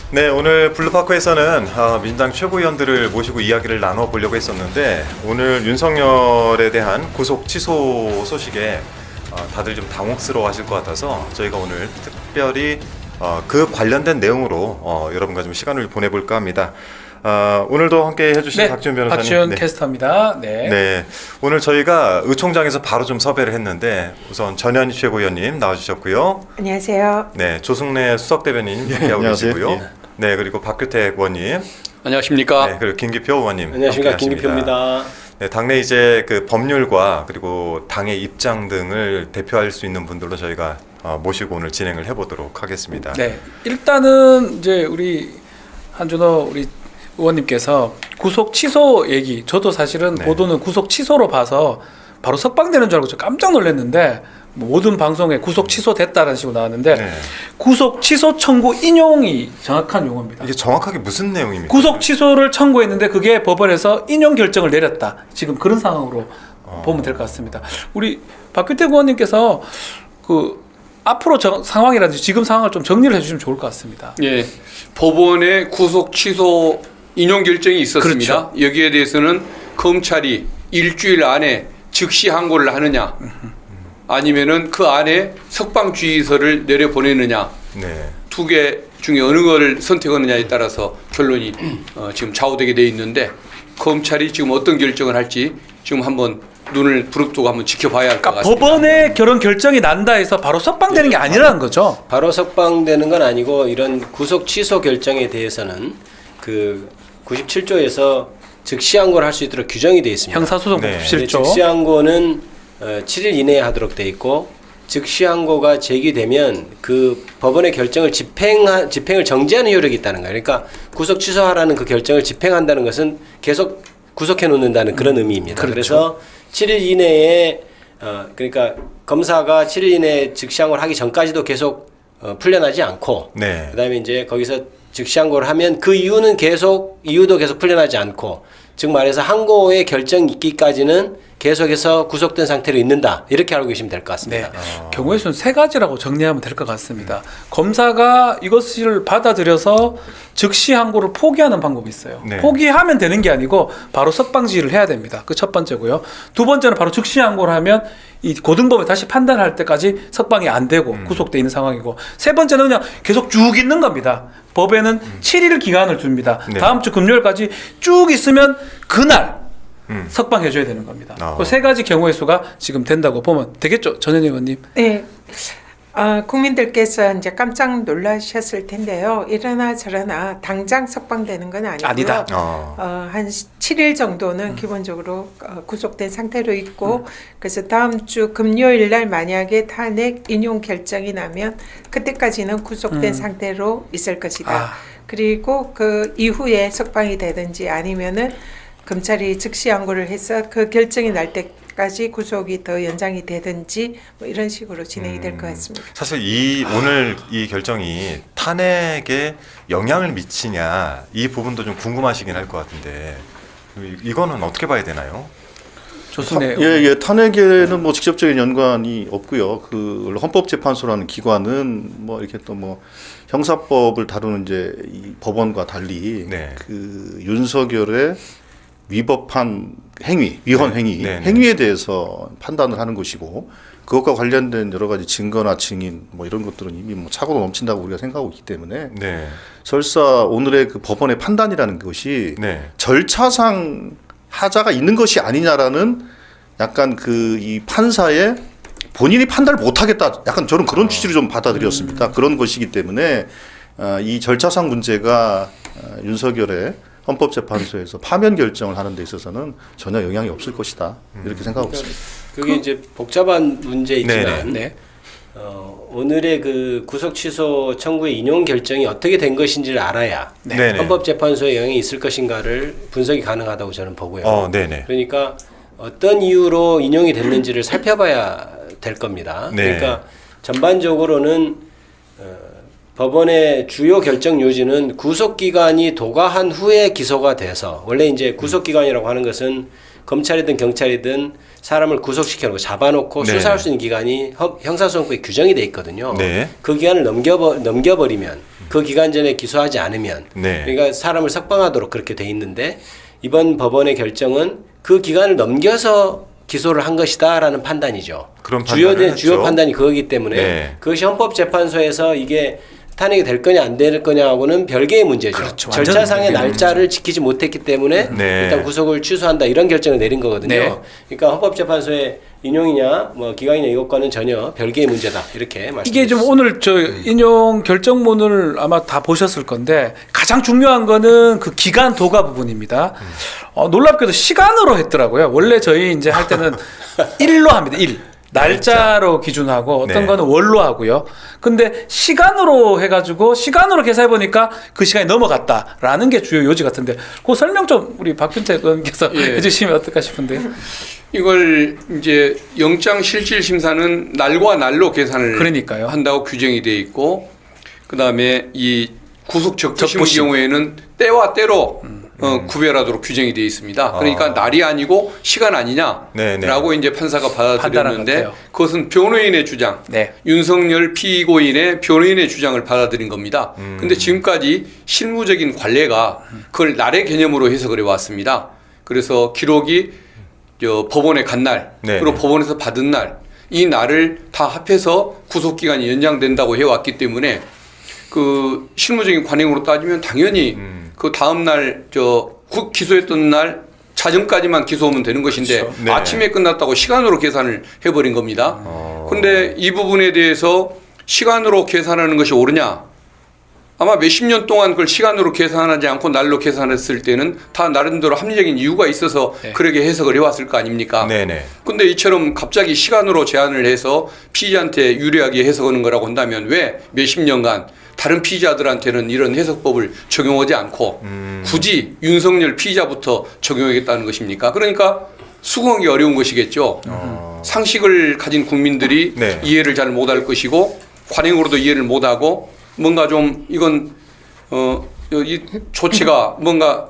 네, 오늘 블루파크에서는 민주당 최고위원들을 모시고 이야기를 나눠보려고 했었는데 오늘 윤석열에 대한 구속 취소 소식에 다들 좀 당혹스러워하실 것 같아서 저희가 오늘 특별히 그 관련된 내용으로 여러분과 좀 시간을 보내볼까 합니다. 오늘도 함께 해주신 네, 박지훈 변호사님. 박지훈 캐스터입니다. 네. 네, 오늘 저희가 의총장에서 바로 좀 섭외를 했는데 우선 전현희 최고위원님 나와주셨고요. 안녕하세요. 네, 조승래 수석대변인 함께하고 계시고요. 네, 그리고 박규택 의원님. 안녕하십니까. 네, 그리고 김기표 의원님. 안녕하십니까. 함께하십니다. 김기표입니다. 네, 당내 이제 그 법률과 그리고 당의 입장 등을 대표할 수 있는 분들로 저희가 모시고 오늘 진행을 해보도록 하겠습니다. 네, 일단은 이제 우리 한준호 우리 의원님께서 구속 취소 얘기, 저도 사실은 네. 보도는 구속 취소로 봐서 바로 석방되는 줄 알고 저 깜짝 놀랐는데 모든 방송에 구속 취소됐다는 식으로 나왔는데 네. 구속 취소 청구 인용이 정확한 용어입니다. 이게 정확하게 무슨 내용입니까? 구속 취소를 청구했는데 그게 법원에서 인용 결정을 내렸다. 지금 그런 상황으로 보면 될 것 같습니다. 우리 박규택 의원님께서 그 앞으로 상황이라든지 지금 상황을 좀 정리를 해주시면 좋을 것 같습니다. 예, 법원의 구속 취소 인용 결정이 있었습니다. 그렇죠. 여기에 대해서는 검찰이 일주일 안에 즉시 항고를 하느냐, 아니면은 그 안에 석방 주의서를 내려 보내느냐, 네. 두 개 중에 어느 것을 선택하느냐에 따라서 결론이 지금 좌우되게 돼 있는데 검찰이 지금 어떤 결정을 할지 지금 한번 눈을 부릅뜨고 한번 지켜봐야 할 것 그러니까 같습니다. 법원의 결혼 결정이 난다 해서 바로 석방되는 게 아니라는 거죠. 바로 석방되는 건 아니고 이런 구속 취소 결정에 대해서는 그 97조에서 즉시 항고를 할 수 있도록 규정이 되어 있습니다. 형사소송법 네. 97조. 즉시 항고는 7일 이내에 하도록 되어 있고 즉시 항고가 제기되면 그 법원의 결정을 집행을 정지하는 효력이 있다는 거예요. 그러니까 구속 취소하라는 그 결정을 집행한다는 것은 계속 구속해 놓는다는 그런 의미입니다. 그렇죠. 그래서 7일 이내에 그러니까 검사가 7일 이내에 즉시 항고를 하기 전까지도 계속 풀려나지 않고 네. 그다음에 이제 거기서 즉시 항고를 하면 그 이유도 계속 풀려나지 않고 즉 말해서 항고의 결정 있기까지는 계속해서 구속된 상태로 있는다 이렇게 알고 계시면 될 것 같습니다. 네. 경우의 수는 세 가지라고 정리하면 될 것 같습니다. 검사가 이것을 받아들여서 즉시 항고를 포기하는 방법이 있어요. 네. 포기하면 되는 게 아니고 바로 석방지휘를 해야 됩니다. 그 첫 번째고요. 두 번째는 바로 즉시 항고를 하면 이 고등법에 다시 판단할 때까지 석방이 안 되고 구속돼 있는 상황이고 세 번째는 그냥 계속 쭉 있는 겁니다. 법에는 7일 기간을 줍니다. 네. 다음 주 금요일까지 쭉 있으면 그날 석방해줘야 되는 겁니다. 그 세 가지 경우의 수가 지금 된다고 보면 되겠죠, 전현희 의원님? 네. 국민들께서 이제 깜짝 놀라셨을 텐데요. 이러나 저러나 당장 석방되는 건 아니고요. 아니다. 한 7일 정도는 기본적으로 구속된 상태로 있고 그래서 다음 주 금요일 날 만약에 탄핵 인용 결정이 나면 그때까지는 구속된 상태로 있을 것이다. 그리고 그 이후에 석방이 되든지 아니면은 검찰이 즉시 항고를 해서 그 결정이 날 때까지 구속이 더 연장이 되든지 뭐 이런 식으로 진행이 될 것 같습니다. 사실 오늘 이 결정이 탄핵에 영향을 미치냐 이 부분도 좀 궁금하시긴 할 것 같은데 이거는 어떻게 봐야 되나요? 조순애 예, 탄핵에는 뭐 직접적인 연관이 없고요. 그 헌법재판소라는 기관은 뭐 이렇게 또 뭐 형사법을 다루는 이제 이 법원과 달리 네. 그 윤석열의 위법한 행위, 위헌 행위, 네, 네. 행위에 대해서 판단을 하는 것이고 그것과 관련된 여러 가지 증거나 증인 뭐 이런 것들은 이미 뭐 차고도 넘친다고 우리가 생각하고 있기 때문에 네. 설사 오늘의 그 법원의 판단이라는 것이 네. 절차상 하자가 있는 것이 아니냐라는 약간 그 이 판사의 본인이 판단을 못하겠다 약간 저는 그런 취지로 좀 받아들였습니다. 그런 것이기 때문에 이 절차상 문제가 윤석열의 헌법재판소에서 파면 결정을 하는 데 있어서는 전혀 영향이 없을 것이다 이렇게 생각하고 있습니다. 그게 이제 복잡한 문제이지만 네. 오늘의 그 구속 취소 청구의 인용 결정이 어떻게 된 것인지를 알아야 네. 헌법재판소에 영향이 있을 것인가를 분석이 가능하다고 저는 보고요. 네네. 그러니까 어떤 이유로 인용이 됐는지를 살펴봐야 될 겁니다. 네. 그러니까 전반적으로는 법원의 주요 결정 요지는 구속 기간이 도과한 후에 기소가 돼서 원래 이제 구속 기간이라고 하는 것은 검찰이든 경찰이든 사람을 구속시켜놓고 잡아놓고 네. 수사할 수 있는 기간이 형사소송법에 규정이 돼 있거든요. 네. 그 기간을 넘겨버리면 그 기간 전에 기소하지 않으면 네. 그러니까 사람을 석방하도록 그렇게 돼 있는데 이번 법원의 결정은 그 기간을 넘겨서 기소를 한 것이다라는 판단이죠. 그런 판단을 주요 했죠. 판단이 그거기 때문에 네. 그것이 헌법재판소에서 이게 탄핵이 될 거냐 안 될 거냐하고는 별개의 문제죠. 그렇죠. 완전 절차상의 별개의 날짜를 지키지 못했기 때문에 네. 일단 구속을 취소한다 이런 결정을 내린 거거든요. 네. 그러니까 헌법재판소의 인용이냐 뭐 기각이냐 이것과는 전혀 별개의 문제다 이렇게 말씀드립니다. 이게 좀 오늘 저 인용 결정문을 아마 다 보셨을 건데 가장 중요한 거는 그 기간 도가 부분입니다. 놀랍게도 시간으로 했더라고요. 원래 저희 이제 할 때는 일로 합니다. 일. 날짜로 기준하고 어떤 네. 거는 월로 하고요. 근데 시간으로 해가지고 시간으로 계산해 보니까 그 시간이 넘어갔다라는 게 주요 요지 같은데 그 설명 좀 우리 박균택 의원께서 예. 해주시면 어떨까 싶은데요. 이걸 이제 영장 실질 심사는 날과 날로 계산을 그러니까요. 한다고 규정이 돼 있고 그다음에 이 구속 적부심의 적부심. 경우에는 때와 때로 구별하도록 규정이 되어 있습니다. 그러니까 날이 아니고 시간 아니냐라고 네네. 이제 판사가 판단한 것 받아들였는데 같아요. 그것은 변호인의 주장, 네. 윤석열 피고인의 변호인의 주장을 받아들인 겁니다. 근데 지금까지 실무적인 관례가 그걸 날의 개념으로 해석을 해왔습니다. 그래서 기록이 법원에 간 날, 네. 그리고 법원에서 받은 날, 이 날을 다 합해서 구속기간이 연장된다고 해왔기 때문에 그 실무적인 관행으로 따지면 당연히 그 다음 날 기소했던 날 자정까지만 기소하면 되는 것인데 그렇죠. 네. 아침에 끝났다고 시간으로 계산을 해버린 겁니다. 그런데 이 부분에 대해서 시간으로 계산하는 것이 옳으냐? 아마 몇십 년 동안 그걸 시간으로 계산하지 않고 날로 계산했을 때는 다 나름대로 합리적인 이유가 있어서 네. 그렇게 해석을 해왔을 거 아닙니까? 네네. 근데 이처럼 갑자기 시간으로 제한을 해서 피의자한테 유리하게 해석하는 거라고 한다면 왜 몇십 년간 다른 피의자들한테는 이런 해석법을 적용하지 않고 굳이 윤석열 피의자부터 적용하겠다는 것입니까? 그러니까 수긍하기 어려운 것이겠죠. 상식을 가진 국민들이 네. 이해를 잘 못할 것이고 관행으로도 이해를 못하고 뭔가 좀 이건 이 조치가 뭔가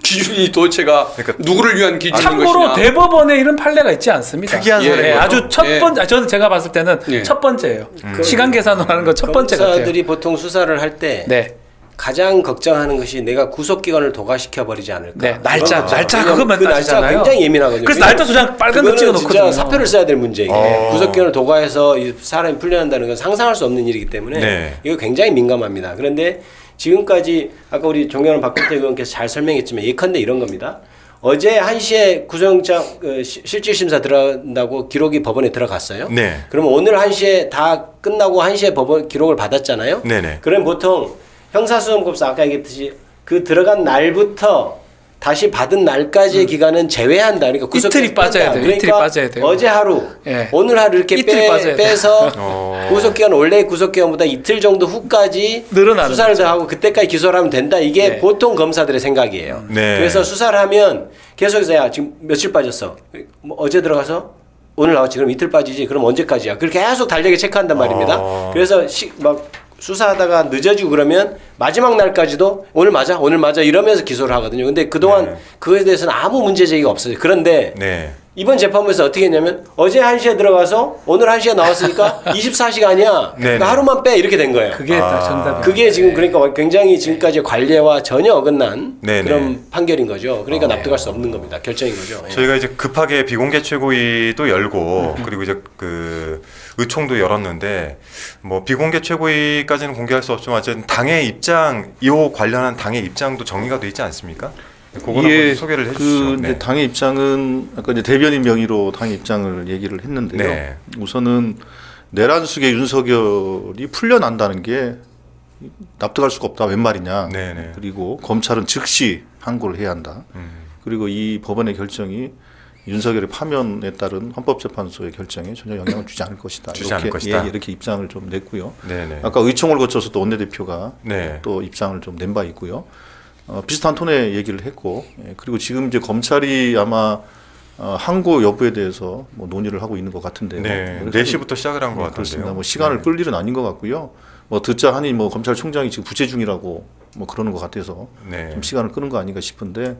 기준이 도대체가 그러니까 누구를 위한 기준인 참고로 것이냐. 대법원에 이런 판례가 있지 않습니다. 특이한 예, 사례. 아주 첫 예. 번째, 저는 제가 봤을 때는 예. 첫 번째예요. 시간 계산으로 하는 건 첫 번째 같아요. 검사들이 보통 수사를 할 때 네, 가장 걱정하는 것이 내가 구속 기간을 도과시켜 버리지 않을까. 네, 날짜, 그건 날짜 왜냐면 그것만 그 날짜 따지잖아요. 굉장히 예민하거든요. 그래서 날짜 도장 빨간 거 그거는 찍어놓거든요. 진짜 사표를 써야 될 문제예요. 어. 구속 기간을 도과해서 이 사람이 풀려난다는 건 상상할 수 없는 일이기 때문에 네. 이거 굉장히 민감합니다. 그런데 지금까지 아까 우리 존경하는 박근태 의원께서 잘 설명했지만 예컨대 이런 겁니다. 어제 1시에 구속영장 실질심사 들어간다고 기록이 법원에 들어갔어요. 네. 그러면 오늘 1시에 다 끝나고 1시에 법원 기록을 받았잖아요. 네네. 그럼 보통 형사소송법상 아까 얘기했듯이 그 들어간 날부터 다시 받은 날까지의 기간은 제외한다. 그러니까 구속기간 이틀이 빠져야 뺀다. 돼요. 그러니까 이틀이 빠져야 돼요. 어제 하루, 예. 오늘 하루 이렇게 이틀이 빠져야 돼요. 빼서 어. 구속기간 원래 구속기간보다 이틀 정도 후까지 늘어나는 수사를 더 하고 그때까지 기소를 하면 된다. 이게 네. 보통 검사들의 생각이에요. 네. 그래서 수사를 하면 계속해서 야 지금 며칠 빠졌어. 뭐 어제 들어가서 오늘 나왔지. 그럼 이틀 빠지지. 그럼 언제까지야? 그렇게 계속 달력에 체크한단 말입니다. 그래서 막 수사하다가 늦어지고 그러면 마지막 날까지도 오늘 맞아 이러면서 기소를 하거든요. 근데 그동안 네. 그거에 대해서는 아무 문제 제기가 없어요. 그런데 네. 이번 재판부에서 어떻게 했냐면 어제 1시에 들어가서 오늘 1시에 나왔으니까 24시간이야. 네네. 그러니까 하루만 빼 이렇게 된 거예요. 그게 딱 정답이에요. 그게 지금 그러니까 굉장히 지금까지 관례와 전혀 어긋난 네네. 그런 판결인 거죠. 그러니까 납득할 수 없는 겁니다. 결정인 거죠. 예. 저희가 이제 급하게 비공개 최고위도 열고 그리고 이제 그 의총도 열었는데 뭐 비공개 최고위까지는 공개할 수 없지만 어쨌든 당의 입장, 이 관련한 당의 입장도 정리가 돼 있지 않습니까? 그걸 한번 소개를 해주시죠. 이제 당의 입장은 아까 이제 대변인 명의로 당의 입장을 얘기를 했는데요. 네. 우선은 내란 속에 윤석열이 풀려난다는 게 납득할 수가 없다. 웬 말이냐. 네네. 그리고 검찰은 즉시 항고를 해야 한다. 그리고 이 법원의 결정이 윤석열의 파면에 따른 헌법재판소의 결정에 전혀 영향을 주지 않을 것이다. 주지 않을 것이다. 이렇게 입장을 좀 냈고요. 네네. 아까 의총을 거쳐서 또 원내대표가 네. 또 입장을 좀 낸 바 있고요. 비슷한 톤의 얘기를 했고, 그리고 지금 이제 검찰이 아마 항고 여부에 대해서 뭐 논의를 하고 있는 것 같은데요. 네. 그래서 4시부터 시작을 한 것 같은데요. 그렇습니다. 뭐 시간을 끌 일은 아닌 것 같고요. 뭐 듣자 하니 뭐 검찰총장이 지금 부재 중이라고 뭐 그러는 것 같아서 네. 좀 시간을 끄는 거 아닌가 싶은데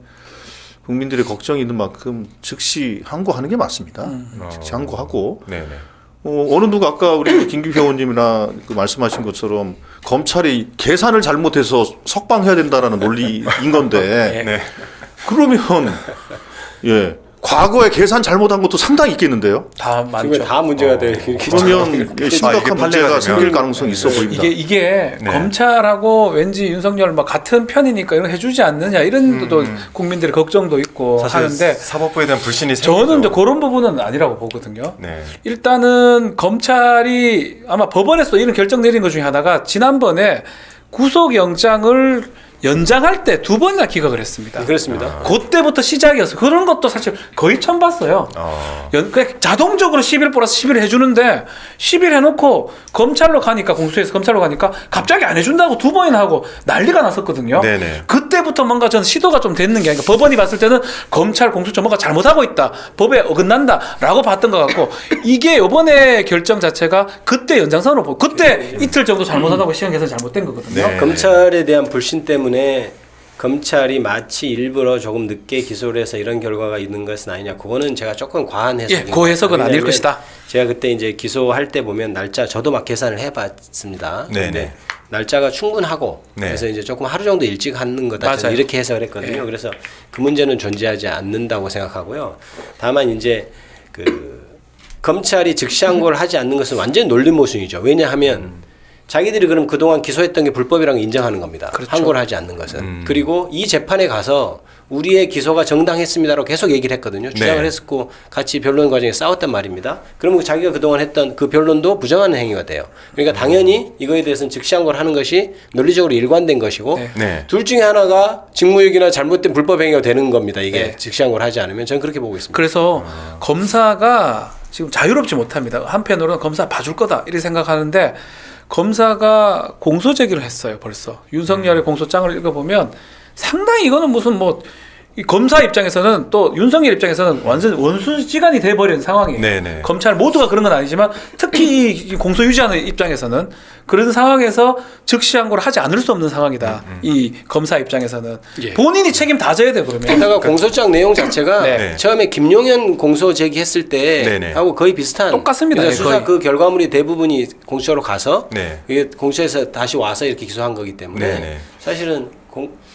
국민들의 걱정이 있는 만큼 즉시 항고하는 게 맞습니다. 즉시 항고하고 네네. 어느 누가 아까 우리 김기표 의원님이나 그 말씀하신 것처럼 검찰이 계산을 잘못해서 석방해야 된다라는 논리인 건데 네. 그러면 예 과거에 계산 잘못한 것도 상당히 있겠는데요. 다 지금 많죠. 다 문제가 될 그러면 이게 심각한 판례가 문제가 되면- 생길 가능성이 있어 보입니다. 이게 네. 검찰하고 왠지 윤석열 막 같은 편이니까 이런 거 해주지 않느냐 이런 또 국민들의 걱정도 있고 사실 하는데 사법부에 대한 불신이 저는 이제 생기죠. 그런 부분은 아니라고 보거든요. 네. 일단은 검찰이 아마 법원에서 이런 결정 내린 것 중에 하나가 지난번에 구속영장을 연장할 때 2번이나 기각을 했습니다. 그렇습니다. 그때부터 시작이었어요. 그런 것도 사실 거의 처음 봤어요. 그냥 자동적으로 10일 플러스 10일 해주는데 10일 해놓고 검찰로 가니까 공수처에서 검찰로 가니까 갑자기 안 해준다고 2번이나 하고 난리가 났었거든요. 네네. 그때부터 뭔가 전 시도가 좀 됐는 게 아니라 법원이 봤을 때는 검찰 공수처 뭔가 잘못하고 있다. 법에 어긋난다라고 봤던 것 같고 이게 이번에 결정 자체가 그때 연장선으로 보고 그때 이틀 정도 잘못하다고 시간 계산 잘못된 거거든요. 네. 검찰에 대한 불신 때문에 검찰이 마치 일부러 조금 늦게 기소를 해서 이런 결과가 있는 것은 아니냐. 그거는 제가 조금 과한 해석인 그 해석은 아닐 왜냐하면 것이다. 제가 그때 이제 기소할 때 보면 날짜 저도 막 계산을 해봤습니다. 네네. 근데 날짜가 충분하고 네. 그래서 이제 조금 하루 정도 일찍 하는 거다. 저는 맞아요. 이렇게 해석을 했거든요. 네. 그래서 그 문제는 존재하지 않는다고 생각하고요. 다만 이제 그 검찰이 즉시 항고를 하지 않는 것은 완전히 논리모순이죠. 왜냐하면 자기들이 그럼 그동안 기소했던 게 불법이라는 걸 인정하는 겁니다. 그렇죠. 항고를 하지 않는 것은. 그리고 이 재판에 가서 우리의 기소가 정당했습니다라고 계속 얘기를 했거든요. 주장을 네. 했었고 같이 변론 과정에 싸웠단 말입니다. 그러면 자기가 그동안 했던 그 변론도 부정하는 행위가 돼요. 그러니까 당연히 이거에 대해서는 즉시 항고를 하는 것이 논리적으로 일관된 것이고 네. 네. 둘 중에 하나가 직무유기나 잘못된 불법 행위가 되는 겁니다. 이게 네. 즉시 항고를 하지 않으면 저는 그렇게 보고 있습니다. 그래서 검사가 지금 자유롭지 못합니다. 한편으로는 검사 봐줄 거다 이렇게 생각하는데 검사가 공소 제기를 했어요. 벌써 윤석열의 공소장을 읽어보면 상당히 이거는 무슨 뭐 이 검사 입장에서는 또 윤석열 입장에서는 완전 원수지간이 돼버린 상황이에요. 네네. 검찰 모두가 그런 건 아니지만 특히 이 공소 유지하는 입장에서는 그런 상황에서 즉시 항고를 하지 않을 수 없는 상황이다. 이 검사 입장에서는 예. 본인이 책임 다 져야 돼 그러면. 게다가 공소장 내용 자체가 네. 처음에 김용현 공소 제기했을 때 네네. 하고 거의 비슷한 똑같습니다. 그래서 예, 수사 거의. 그 결과물이 대부분이 공수처로 가서 네. 이게 공수처에서 다시 와서 이렇게 기소한 거기 때문에 네네. 사실은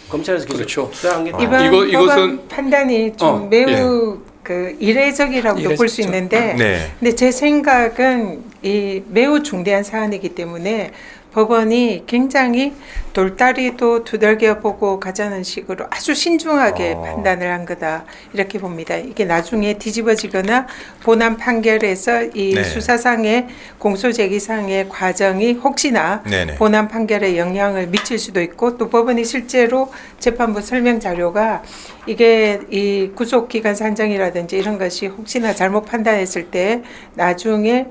검찰에서 기소 그렇죠. 수사한 게 이번 이것은- 법원 판단이 좀 매우 예. 그 이례적이라고도 볼 수 이례적이죠. 있는데 네. 근데 제 생각은 이 매우 중대한 사안이기 때문에 법원이 굉장히 돌다리도 두들겨 보고 가자는 식으로 아주 신중하게 판단을 한 거다 이렇게 봅니다. 이게 나중에 뒤집어지거나 본안 판결에서 이 네. 수사상의 공소제기상의 과정이 혹시나 네네. 본안 판결에 영향을 미칠 수도 있고 또 법원이 실제로 재판부 설명 자료가 이게 이 구속기간 산정이라든지 이런 것이 혹시나 잘못 판단했을 때 나중에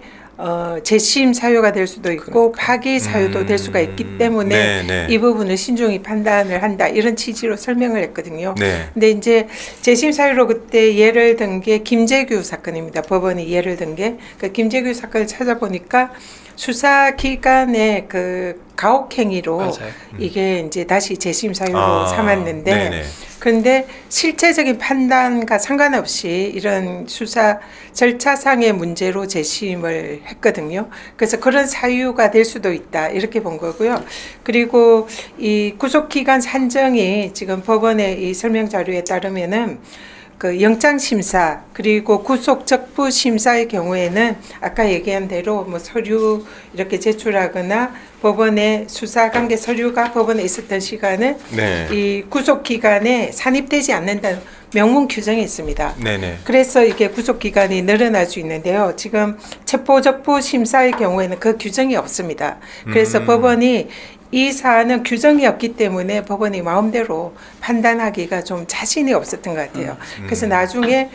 재심 사유가 될 수도 있고 파기 사유도 될 수가 있기 때문에 네네. 이 부분을 신중히 판단을 한다 이런 취지로 설명을 했거든요. 네. 근데 이제 재심 사유로 그때 예를 든 게 김재규 사건입니다. 법원이 예를 든 게 그 김재규 사건을 찾아보니까 수사 기간에 그 가혹행위로 맞아요. 이게 이제 다시 재심 사유로 삼았는데 네네. 그런데 실체적인 판단과 상관없이 이런 수사 절차상의 문제로 재심을 했거든요. 그래서 그런 사유가 될 수도 있다 이렇게 본 거고요. 그리고 이 구속기간 산정이 지금 법원의 이 설명 자료에 따르면은 그 영장 심사 그리고 구속 적부 심사의 경우에는 아까 얘기한 대로 뭐 서류 이렇게 제출하거나 법원의 수사 관계 서류가 법원에 있었던 시간은 네. 이 구속 기간에 산입되지 않는다는 명문 규정이 있습니다. 네네. 그래서 이게 구속 기간이 늘어날 수 있는데요. 지금 체포적부 심사의 경우에는 그 규정이 없습니다. 그래서 법원이 이 사안은 규정이 없기 때문에 법원이 마음대로 판단하기가 좀 자신이 없었던 것 같아요. 그래서 나중에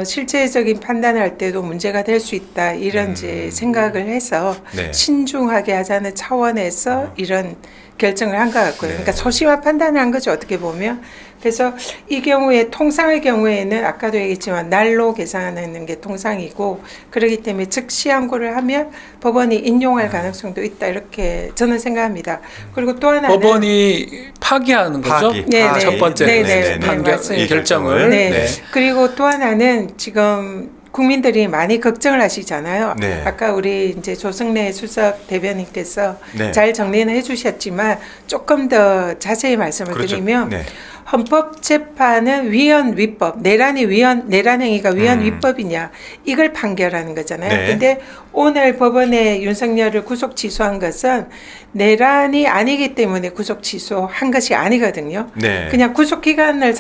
실제적인 판단을 할 때도 문제가 될 수 있다 이런 이제 생각을 해서 네. 신중하게 하자는 차원에서 이런 결정을 한 것 같고요. 네. 그러니까 소심한 판단을 한 거죠 어떻게 보면. 그래서 이 경우에 통상의 경우에는 아까도 얘기했지만 날로 계산하는 게 통상이고 그렇기 때문에 즉시 항고를 하면 법원이 인용할 가능성도 있다 이렇게 저는 생각합니다. 그리고 또 하나는 법원이 파기하는 거죠. 파기. 네, 파기. 첫 번째 네, 네, 판결 맞습니다. 이 결정을. 네. 네. 그리고 또 하나는 지금 국민들이 많이 걱정을 하시잖아요. 네. 아까 우리 이제 조승래 수석 대변인께서 네. 잘 정리는 해주셨지만 조금 더 자세히 말씀을 그렇죠. 드리면 네. 헌법재판은 위헌 위법, 내란 행위가 위헌 위법이냐 이걸 판결하는 거잖아요. 네. 근데 오늘 법원에 윤석열을 구속 취소한 것은 내란이 아니기 때문에 구속 취소한 것이 아니거든요. 네. 그냥 구속 기간을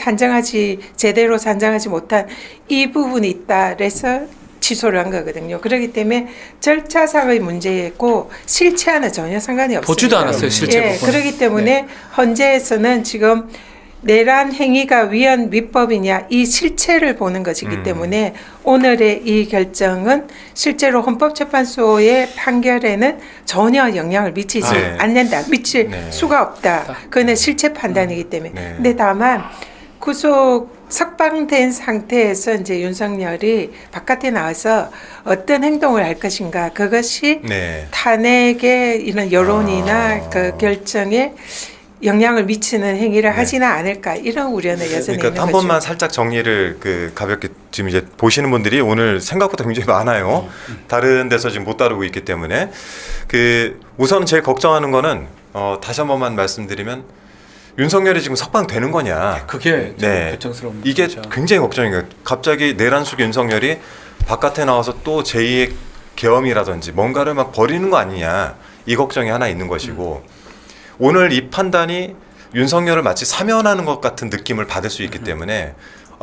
제대로 산정하지 못한 이 부분이 있다 그래서 취소를 한 거거든요. 그렇기 때문에 절차상의 문제고 실체와는 전혀 상관이 없습니다. 보지도 않았어요, 실체 예, 부분은. 그렇기 때문에 헌재에서는 지금 내란 행위가 위헌 위법이냐 이 실체를 보는 것이기 때문에 오늘의 이 결정은 실제로 헌법재판소의 판결에는 전혀 영향을 미치지 네. 않는다. 미칠 네. 수가 없다. 그거는 실체 판단이기 때문에. 네. 근데 다만 구속 석방된 상태에서 이제 윤석열이 바깥에 나와서 어떤 행동을 할 것인가 그것이 네. 탄핵의 이런 여론이나 그 결정에 영향을 미치는 행위를 하지는 않을까 이런 우려는 여전히 그러니까 있는 한 거죠. 번만 살짝 정리를 가볍게 지금 이제 보시는 분들이 오늘 생각보다 굉장히 많아요. 다른 데서 지금 못 다루고 있기 때문에 우선 제일 걱정하는 거는 다시 한 번만 말씀드리면 윤석열이 지금 석방되는 거냐. 그게 좀 네. 결정스러운 이게 문제죠. 굉장히 걱정이에요. 갑자기 내란 속 윤석열이 바깥에 나와서 또 제2의 계엄이라든지 뭔가를 막 벌이는 거 아니냐. 이 걱정이 하나 있는 것이고 오늘 이 판단이 윤석열을 마치 사면하는 것 같은 느낌을 받을 수 있기 때문에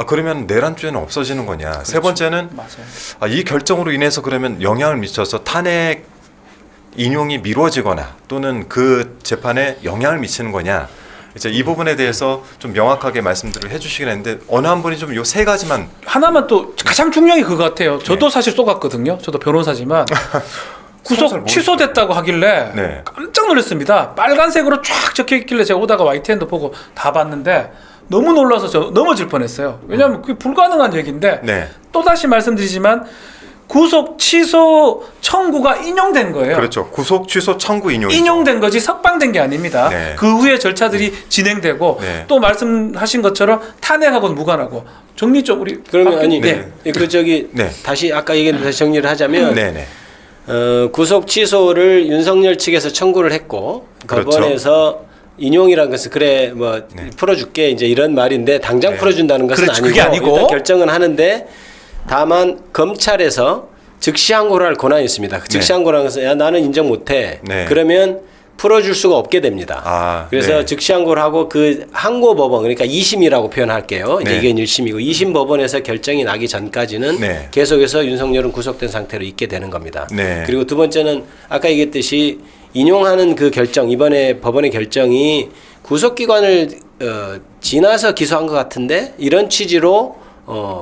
그러면 내란죄는 없어지는 거냐. 그렇죠. 세 번째는 맞아요. 이 결정으로 인해서 그러면 영향을 미쳐서 탄핵 인용이 미뤄지거나 또는 그 재판에 영향을 미치는 거냐. 이제 이 부분에 대해서 좀 명확하게 말씀들을 해주시긴 했는데 어느 한 분이 좀 요 세 가지만 하나만 또 가장 중요한 게 그거 같아요. 저도 사실 쏘갔거든요. 저도 변호사지만 구속 취소됐다고 하길래 네. 깜짝 놀랐습니다. 빨간색으로 쫙 적혀 있길래 제가 오다가 YTN도 보고 다 봤는데 너무 놀라서 저 넘어질 뻔했어요. 왜냐하면 그게 불가능한 얘기인데 네. 또 다시 말씀드리지만 구속 취소 청구가 인용된 거예요. 그렇죠. 구속 취소 청구 인용이죠. 인용된 거지 석방된 게 아닙니다. 네. 그 후에 절차들이 진행되고 네. 또 말씀하신 것처럼 탄핵하고는 무관하고 정리 좀 우리 그러면 박- 아니 네. 네. 다시 아까 얘기한 다시 정리를 하자면 네네. 구속 취소를 윤석열 측에서 청구를 했고 그렇죠. 법원에서 인용이라는 것은 그래 뭐 풀어줄게 이제 이런 말인데 당장 네. 풀어준다는 것은 그렇죠. 아니고, 그게 아니고. 일단 결정은 하는데 다만 검찰에서 즉시 항고를 할 권한이 있습니다. 즉시 네. 항고라는 것은 야 나는 인정 못해. 네. 그러면 풀어줄 수가 없게 됩니다. 그래서 네. 즉시 항고를 하고 그 항고 법원 그러니까 2심이라고 표현할게요. 이제 네. 이게 1심이고 2심 법원에서 결정이 나기 전까지는 네. 계속해서 윤석열은 구속된 상태로 있게 되는 겁니다. 네. 그리고 두 번째는 아까 얘기했듯이 인용하는 그 결정 이번에 법원의 결정이 구속기관을 지나서 기소한 것 같은데 이런 취지로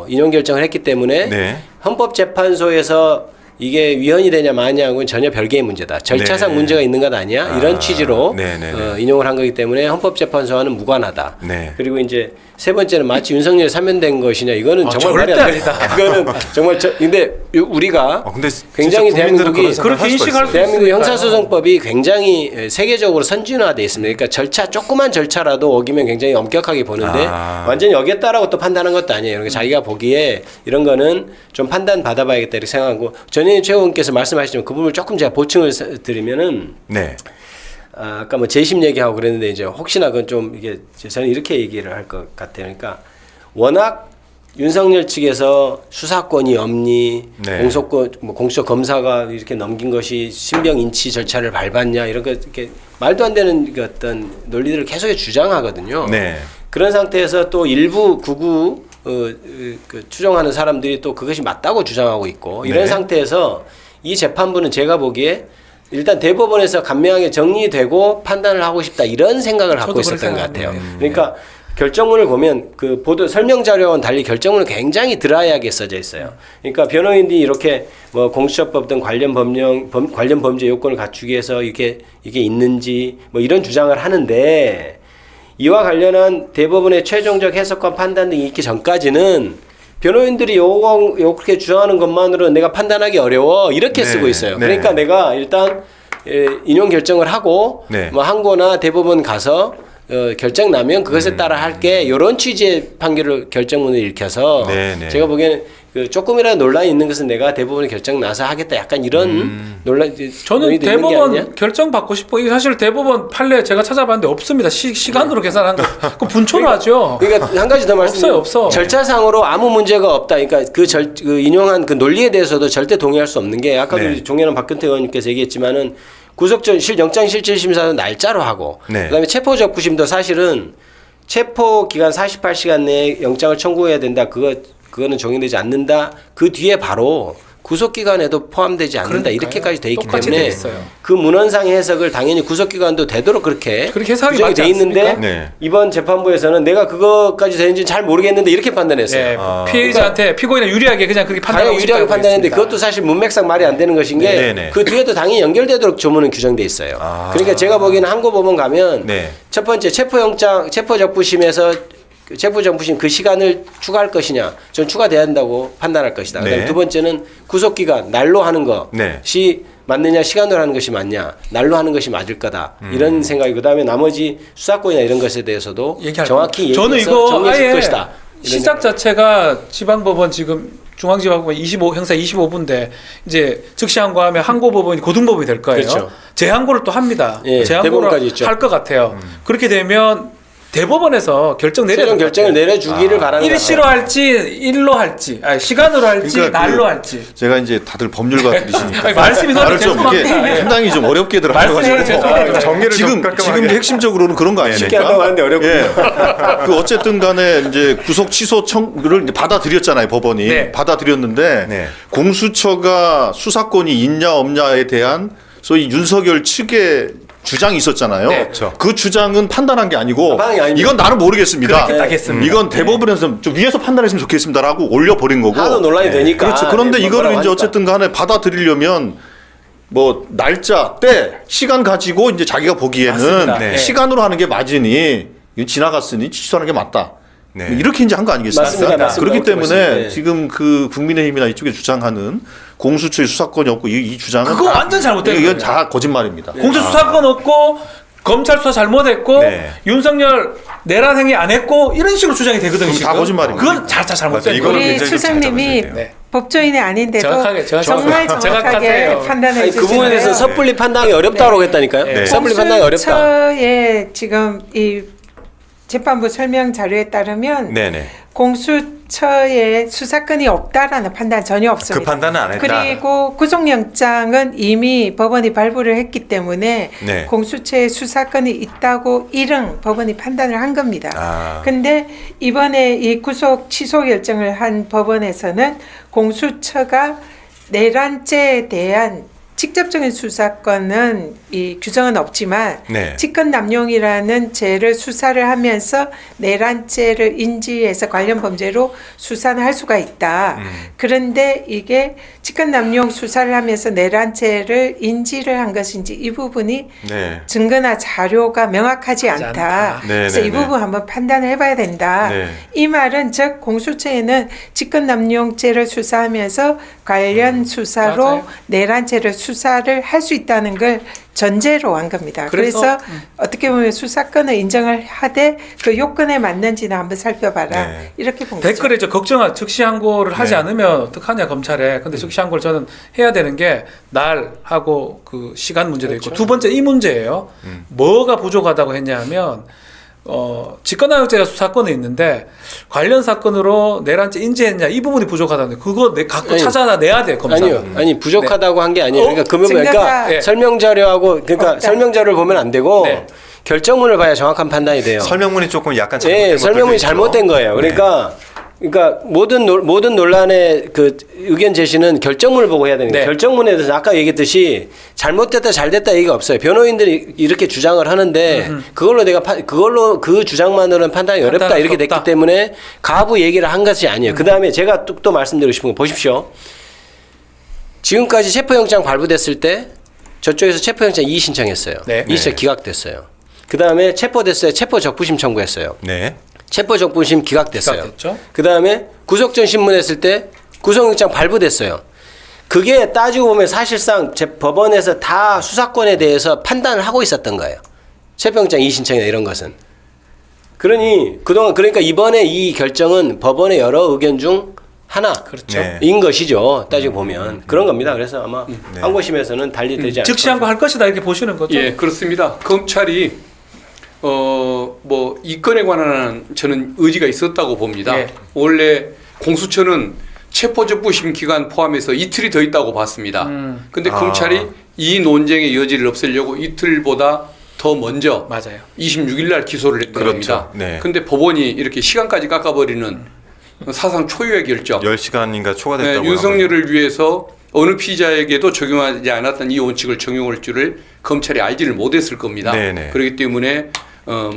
인용 결정을 했기 때문에 네. 헌법재판소에서 이게 위헌이 되냐 마냐하고는 전혀 별개의 문제다. 절차상 네. 문제가 있는 것 아니야? 이런 취지로 네네네. 인용을 한 거기 때문에 헌법재판소와는 무관하다. 네. 그리고 이제 세 번째는 마치 윤석열이 사면된 것이냐 이거는 정말 말이 안 절대 됩니다. 그거는 정말 근데 우리가 근데 굉장히 진짜 국민들은 대한민국이 그런 생각을 그렇게 할 수가 인식할 있어요. 수 대한민국 있으니까요. 형사소송법이 굉장히 세계적으로 선진화돼 있습니다. 그러니까 절차 조그만 절차라도 어기면 굉장히 엄격하게 보는데 완전히 어겼다라고 또 판단한 것도 아니에요. 그러니까 자기가 보기에 이런 거는 좀 판단 받아봐야겠다 이렇게 생각하고 전현희 최고원께서 말씀하시지만 그 부분을 조금 제가 보충을 드리면은 네. 아까 뭐 재심 얘기하고 그랬는데 이제 혹시나 그건 좀 이게 저는 이렇게 얘기를 할 것 같아요. 그러니까 워낙 윤석열 측에서 수사권이 없니, 네. 공소권, 뭐 공수처 검사가 이렇게 넘긴 것이 신병 인치 절차를 밟았냐 이런 거 이렇게 말도 안 되는 그 어떤 논리들을 계속 주장하거든요. 네. 그런 상태에서 또 일부 구구 그 추정하는 사람들이 또 그것이 맞다고 주장하고 있고 이런 네. 상태에서 이 재판부는 제가 보기에 일단 대법원에서 간명하게 정리되고 판단을 하고 싶다 이런 생각을 갖고 저도 있었던 것 그렇게 같아요. 생각합니다. 그러니까 결정문을 보면 그 보도 설명 자료와는 달리 결정문은 굉장히 드라이하게 써져 있어요. 그러니까 변호인들이 이렇게 뭐 공수처법 등 관련 관련 범죄 요건을 갖추기 위해서 이게 있는지 뭐 이런 주장을 하는데 이와 관련한 대법원의 최종적 해석과 판단 등이 있기 전까지는 변호인들이 요렇게 주장하는 것만으로 내가 판단하기 어려워 이렇게 네, 쓰고 있어요. 네. 그러니까 내가 일단 인용 결정을 하고 네. 뭐 항고나 대법원 가서 결정 나면 그것에 따라 할게 이런 취지의 판결을 결정문을 읽혀서 네, 네. 제가 보기에는 그 조금이라도 논란이 있는 것은 내가 대법원에 결정 나서 하겠다 약간 이런 논란 저는 논의도 있는 게 아니냐? 대법원 결정 받고 싶어. 이게 사실 대법원 판례 제가 찾아봤는데 없습니다. 시간으로 계산한 거. 그 분초로 하죠. 그러니까 한 가지 더 말씀드리면 없어. 절차상으로 아무 문제가 없다. 그러니까 그 인용한 그 논리에 대해서도 절대 동의할 수 없는 게 아까도 네. 종현원 박근태 의원님께서 얘기했지만은 영장실질심사는 날짜로 하고 네. 그다음에 체포적부심도 사실은 체포 기간 48시간 내에 영장을 청구해야 된다. 그거는 적용되지 않는다. 그 뒤에 바로 구속기간에도 포함되지 않는다. 그러니까요. 이렇게까지 돼 있기 똑같이 때문에 돼 있어요. 그 문헌상의 해석을 당연히 구속기간도 되도록 그렇게 해석이 규정이 맞지 돼 있는데 않습니까? 네. 이번 재판부에서는 내가 그거까지 되는지는 잘 모르겠는데 이렇게 판단했어요. 예, 아. 피해자한테 피고인에 유리하게 그냥 그렇게 당연히 판단하고 유리하게 싶다고 판단했는데 했습니다. 그것도 사실 문맥상 말이 안 되는 것인 게 네, 네. 그 뒤에도 당연히 연결되도록 조문은 규정돼 있어요. 아. 그러니까 제가 보기에는 항고법원 가면 네. 첫 번째 체포적부심에서 체포적부심 그 시간을 추가할 것이냐, 전 추가돼야 한다고 판단할 것이다. 그다음에 네. 두 번째는 구속기간 날로 하는 네. 것이 맞느냐, 시간으로 하는 것이 맞냐, 날로 하는 것이 맞을 거다. 이런 생각이 그다음에 나머지 수사권이나 이런 것에 대해서도 얘기할 정확히 겁니다. 저는 얘기해서 이거 정리해줄 아예 것이다. 이런 시작 자체가 지방법원 지금 중앙지방법원 형사 25부인데 이제 즉시 항고하면 항고법원이 고등법원이 될 거예요. 그렇죠. 재항고를 또 합니다. 예, 재항고를 대법원까지 있죠. 할 것 같아요. 그렇게 되면 대법원에서 결정 내려야 최종 될것 결정을 같아요. 내려주기를 바라는 것 일시로 같아요. 할지 일로 할지 시간으로 할지 그러니까 날로 그- 할지 제가 이제 다들 법률가들이시니까 아니, 말씀이 말을 좀 이렇게 죄송합니다. 예. 상당히 좀 어렵게 말씀이 들어가지고 죄송합니다. 정리를 좀 지금 깔끔하게. 이제 핵심적으로는 그런 거 네네. 쉽게 한다고 하는데 아닙니까? 어렵군요. 예. 그 어쨌든 간에 이제 구속 취소 청구를 이제 받아들였잖아요, 법원이. 네. 받아들였는데 네. 공수처가 수사권이 있냐 없냐에 대한 소위 윤석열 측의 주장이 있었잖아요. 네, 그렇죠. 그 주장은 판단한 게 아니고 판단이 아니죠. 이건 나는 모르겠습니다. 그렇게 하겠습니다. 이건 대법원에서 좀 위에서 판단했으면 좋겠습니다라고 올려버린 거고. 하도 논란이 되니까. 그렇죠. 그런데 네, 이거를 뭐라고 이제 하니까. 어쨌든 간에 받아들이려면 뭐 날짜, 때, 시간 가지고 이제 자기가 보기에는 맞습니다. 네. 시간으로 하는 게 맞으니 이거 지나갔으니 취소하는 게 맞다. 네. 뭐 이렇게 이제 한 거 아니겠습니까? 맞습니다. 맞습니다. 그렇기 그렇게 때문에 보시면, 네. 지금 그 국민의힘이나 이쪽에 주장하는 공수처의 수사권이 없고 이 주장은 그거 완전 잘못된 이건 거예요. 다 거짓말입니다. 공수 수사권 없고 검찰 수사 잘못했고 네. 윤석열 내란 행위 안 했고 이런 식으로 주장이 되거든요. 그럼 다 지금. 거짓말입니다. 그건 잘못된 맞아요. 거예요. 이거는 우리 굉장히 좀 수장님이 잘못됐네요. 네. 법조인이 아닌데도 정확하게 정말 정확하게 정확하세요. 판단해 아니, 그 부분에 대해서 주시는데요. 섣불리 판단하기 어렵다고 했다니까요. 네. 섣불리 판단하기 어렵다. 공수처의 지금 이 재판부 설명 자료에 따르면 네네. 공수처에 수사권이 없다라는 판단 전혀 없습니다. 그 판단은 안 했다. 그리고 구속영장은 이미 법원이 발부를 했기 때문에 네. 공수처에 수사권이 있다고 일응 법원이 판단을 한 겁니다. 아. 근데 이번에 이 구속 취소 결정을 한 법원에서는 공수처가 내란죄에 대한 직접적인 수사권은 이 규정은 없지만 네. 직권남용이라는 죄를 수사를 하면서 내란죄를 인지해서 관련 범죄로 수사는 할 수가 있다. 그런데 이게 직권남용 수사를 하면서 내란죄를 인지를 한 것인지 이 부분이 네. 증거나 자료가 명확하지 하지 않다. 않다. 그래서 네, 이 네, 부분 한번 판단을 해봐야 된다. 네. 이 말은 즉 공수처에는 직권남용죄를 수사하면서 관련 수사로 맞아요. 내란죄를 수사를 할 수 있다는 걸 전제로 한 겁니다. 그래서, 그래서 어떻게 보면 수사권을 인정을 하되 그 요건에 맞는지는 한번 살펴봐라. 네. 이렇게 본 거죠. 댓글에 저 걱정한 즉시 항고를 하지 네. 않으면 어떡하냐 검찰에. 근데 즉시 항고를 저는 해야 되는 게 날하고 그 시간 문제도 있고 두 번째 이 문제예요. 뭐가 부족하다고 했냐면 직권남용죄가 수사권은 있는데 관련 사건으로 내란죄 인지했냐 이 부분이 부족하다는데 그거 갖고 아니, 찾아내야 돼 검사. 아니요, 아니 부족하다고 한 게 아니에요. 어? 그러니까 그러면 증거가- 그러니까 예. 설명 자료하고 그러니까 없다. 설명 자료를 보면 안 되고 네. 결정문을 봐야 정확한 판단이 돼요. 설명문이 조금 약간 잘못된 예, 것들도 설명문이 있죠. 잘못된 거예요. 그러니까 모든 논란의 그 의견 제시는 결정문을 보고 해야 되는데 네. 결정문에 대해서 아까 얘기했듯이 잘못됐다 잘됐다 얘기가 없어요. 변호인들이 이렇게 주장을 하는데 그걸로 그걸로 그 주장만으로는 판단이 어렵다 판단할 이렇게 수 됐기 없다. 때문에 가부 얘기를 한 것이 아니에요. 그다음에 제가 또 말씀드리고 싶은 거 보십시오. 지금까지 체포영장 발부됐을 때 저쪽에서 체포영장 이의 신청했어요. 네. 이의 신청 기각됐어요. 그다음에 체포됐어요. 체포 적부심 청구했어요. 네. 체포 적부심 기각됐어요. 기각됐죠. 그다음에 구속전 신문했을 때 구속영장 발부됐어요. 그게 따지고 보면 사실상 법원에서 다 수사권에 대해서 판단을 하고 있었던 거예요. 체포영장 이의신청이나 이런 것은. 그러니까 이번에 이 결정은 법원의 여러 의견 중 하나인 그렇죠. 네. 것이죠. 따지고 보면 그런 겁니다. 그래서 아마 항고심에서는 달리 되지 않을 즉시항고 할 것이다 이렇게 보시는 거죠. 예, 그렇습니다. 검찰이 뭐 이 건에 관한 저는 의지가 있었다고 봅니다. 예. 원래 공수처는 체포적부심 기간 포함해서 이틀이 더 있다고 봤습니다. 근데 검찰이 이 논쟁의 여지를 없애려고 이틀보다 더 먼저 맞아요. 26일 날 기소를 했던 그렇죠. 겁니다. 네. 근데 법원이 이렇게 시간까지 깎아버리는 사상 초유의 결정. 10시간인가 초과됐다고. 네, 윤석열을 위해서 어느 피의자에게도 적용하지 않았던 이 원칙을 적용할 줄을 검찰이 알지를 못했을 겁니다. 네네. 그렇기 때문에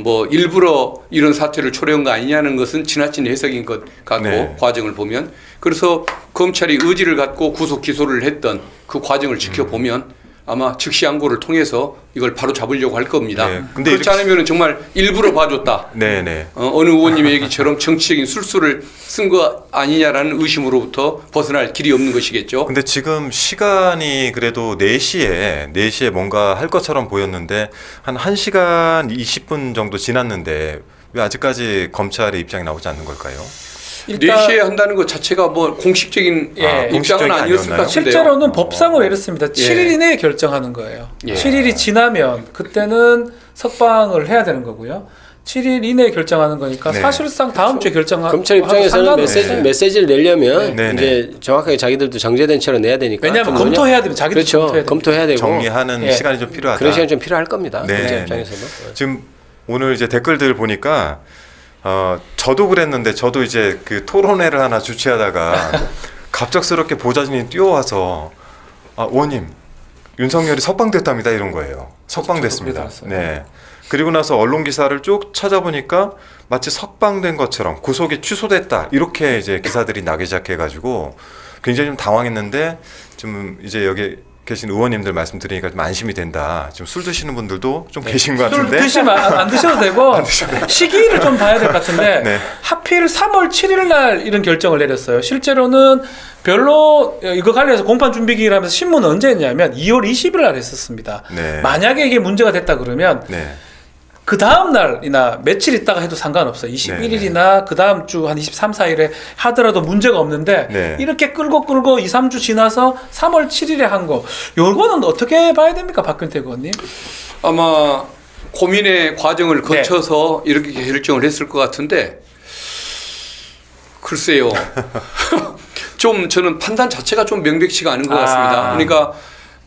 뭐 일부러 이런 사태를 초래한 거 아니냐는 것은 지나친 해석인 것 같고 네. 과정을 보면 그래서 검찰이 의지를 갖고 구속 기소를 했던 그 과정을 지켜보면 아마 즉시 항고를 통해서 이걸 바로 잡으려고 할 겁니다. 네, 근데 그렇지 이렇게- 않으면 정말 일부러 봐줬다. 네네. 어느 의원님의 얘기처럼 정치적인 술수를 쓴 거 아니냐라는 의심으로부터 벗어날 길이 없는 것이겠죠. 근데 지금 시간이 그래도 4시에 뭔가 할 것처럼 보였는데 한 1시간 20분 정도 지났는데 왜 아직까지 검찰의 입장이 나오지 않는 걸까요? 4시에 한다는 것 자체가 뭐 공식적인 예. 입장은 공식적이 아니었을 것 아니었나요? 같은데요. 실제로는 법상으로 이렇습니다. 7일 예. 이내에 결정하는 거예요. 예. 7일이 지나면 그때는 석방을 해야 되는 거고요. 7일 이내에 결정하는 거니까 네. 사실상 다음 주에 결정하고 검찰 입장에서는 상관없어요. 메시지를 내려면 네. 이제 정확하게 자기들도 정제된 채로 내야 되니까. 왜냐하면 좀 검토해야 됩니다. 자기도 그렇죠. 검토해야 되고 정리하는 예. 시간이 좀 필요하다. 그런 시간이 좀 필요할 겁니다. 네. 검찰 입장에서도. 지금 오늘 이제 댓글들 보니까 저도 그랬는데 저도 이제 그 토론회를 하나 주최하다가 갑작스럽게 보좌진이 뛰어와서 의원님 윤석열이 석방됐답니다 이런 거예요. 석방됐습니다. 저도 그래 네. 그리고 나서 언론 기사를 쭉 찾아보니까 마치 석방된 것처럼 구속이 취소됐다 이렇게 이제 기사들이 나기 시작해가지고 굉장히 좀 당황했는데 좀 이제 여기 계신 의원님들 말씀 들으니까 좀 안심이 된다. 좀 술 드시는 분들도 좀 계신 것 술 같은데. 드시면 안 드셔도 되고 시기를 좀 봐야 될 것 같은데 네. 하필 3월 7일 날 이런 결정을 내렸어요. 실제로는 별로 이거 관련해서 공판 준비 기일 하면서 신문은 언제 했냐면 2월 20일 날 했었습니다. 네. 만약에 이게 문제가 됐다 그러면 네. 그 다음 날이나 며칠 있다가 해도 상관없어요. 21일이나 그 다음 주 한 23, 4일에 하더라도 문제가 없는데 네. 이렇게 끌고 2, 3주 지나서 3월 7일에 한 거 요거는 어떻게 봐야 됩니까? 박근태 의원님? 아마 고민의 과정을 거쳐서 이렇게 결정을 했을 것 같은데 글쎄요. 좀 저는 판단 자체가 좀 명백치가 않은 것 같습니다. 그러니까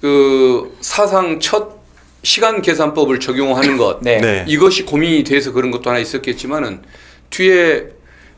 그 사상 첫 시간 계산법을 적용하는 것 네. 네. 이것이 고민이 돼서 그런 것도 하나 있었겠지만은 뒤에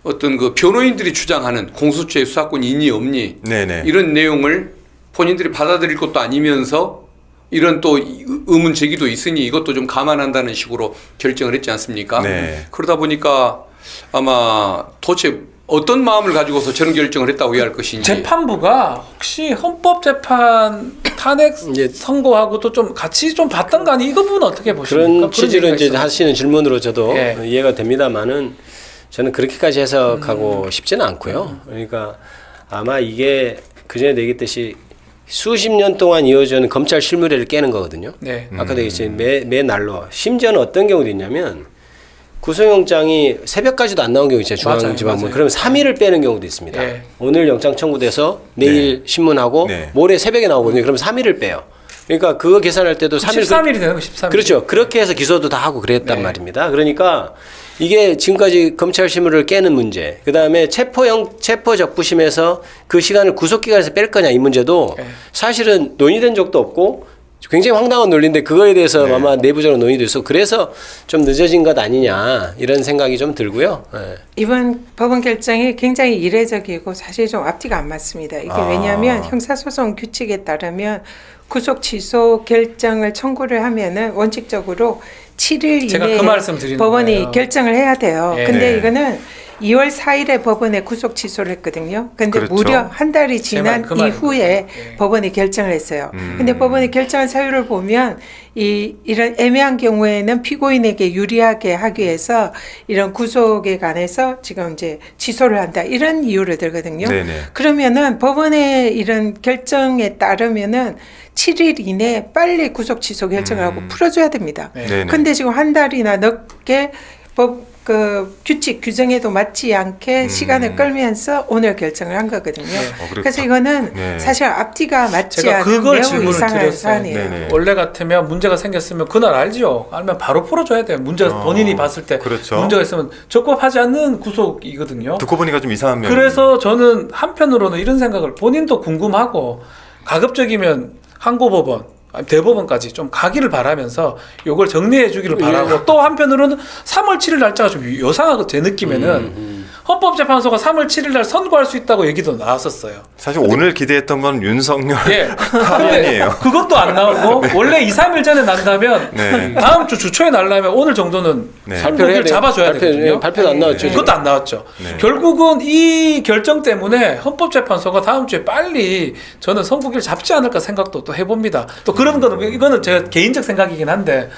어떤 그 변호인들이 주장하는 공수처의 수사권 있니 없니 네네. 이런 내용을 본인들이 받아들일 것도 아니면서 이런 또 의문 제기도 있으니 이것도 좀 감안한다는 식으로 결정을 했지 않습니까? 네. 그러다 보니까 아마 도대체 어떤 마음을 가지고서 저런 결정을 했다고 이해할 것인지. 재판부가 혹시 헌법재판 탄핵 이제 선고하고도 좀 같이 좀 봤던 거 아니? 이거 부분 어떻게 보십니까? 그런 취지로 얘기가 이제 있어요. 하시는 질문으로 저도 예. 이해가 됩니다만은 저는 그렇게까지 해석하고 싶지는 않고요. 그러니까 아마 이게 그전에 얘기했듯이 수십 년 동안 이어져는 검찰 실무례를 깨는 거거든요. 네. 아까도 얘기했지만 매 날로 심지어는 어떤 경우도 있냐면 구속영장이 새벽까지도 안 나온 경우 있잖아요. 중앙지방은. 맞아요. 그러면 3일을 빼는 경우도 있습니다. 네. 오늘 영장 청구돼서 내일 신문하고 네. 모레 새벽에 나오거든요. 그러면 3일을 빼요. 그러니까 그거 계산할 때도 3일 13일이 되는 거 13일. 그렇죠. 그렇게 해서 기소도 다 하고 그랬단 네. 말입니다. 그러니까 이게 지금까지 검찰 실무를 깨는 문제, 그 다음에 체포 적부심에서 그 시간을 구속기간에서 뺄 거냐 이 문제도 네. 사실은 논의된 적도 없고 굉장히 황당한 논리인데 그거에 대해서 네. 아마 내부적으로 논의도 있어. 그래서 좀 늦어진 것 아니냐 이런 생각이 좀 들고요. 네. 이번 법원 결정이 굉장히 이례적이고 사실 좀 앞뒤가 안 맞습니다. 이게 왜냐하면 형사소송 규칙에 따르면 구속 취소 결정을 청구를 하면은 원칙적으로 7일 제가 이내에 그 말씀 드리는 법원이 거예요. 결정을 해야 돼요. 예. 근데 네. 이거는 2월 4일에 법원에 구속 취소를 했거든요. 근데 그렇죠. 무려 한 달이 지난 그 말입니다. 이후에 예. 법원이 결정을 했어요. 근데 법원이 결정한 사유를 보면 이런 애매한 경우에는 피고인에게 유리하게 하기 위해서 이런 구속에 관해서 지금 이제 취소를 한다 이런 이유를 들거든요. 네네. 그러면은 법원의 이런 결정에 따르면은 7일 이내에 빨리 구속 취소 결정을 하고 풀어줘야 됩니다. 네. 네네. 근데 지금 한 달이나 넘게 그 규칙 규정에도 맞지 않게 시간을 끌면서 오늘 결정을 한 거거든요. 그리고 그래서 이거는 네. 사실 앞뒤가 맞지 제가 않은 그걸 매우 질문을 이상한 드렸어요. 사안이에요. 네네. 원래 같으면 문제가 생겼으면 그날 알죠. 알면 바로 풀어줘야 돼요. 문제가 본인이 봤을 때 그렇죠. 문제가 있으면 적법하지 않는 구속이거든요. 듣고 보니까 좀 이상한 면. 그래서 저는 한편으로는 이런 생각을 본인도 궁금하고 가급적이면 항고법원 아니, 대법원까지 좀 가기를 바라면서 이걸 정리해 주기를 바라고 또 한편으로는 3월 7일 날짜가 좀 요상하고 제 느낌에는 헌법재판소가 3월 7일 날 선고할 수 있다고 얘기도 나왔었어요. 사실 오늘 기대했던 건 윤석열 예. 파면이에요. 그것도 안 나오고 원래 2, 3일 전에 난다면 네. 다음 주 주초에 날라면 오늘 정도는 네. 발표를 잡아줘야 되거든요. 발표도 안 나왔죠. 그것도 안 나왔죠. 네. 결국은 이 결정 때문에 헌법재판소가 다음 주에 빨리 저는 선고기를 잡지 않을까 생각도 또 해봅니다. 또 그런 거는 이거는 제가 개인적 생각이긴 한데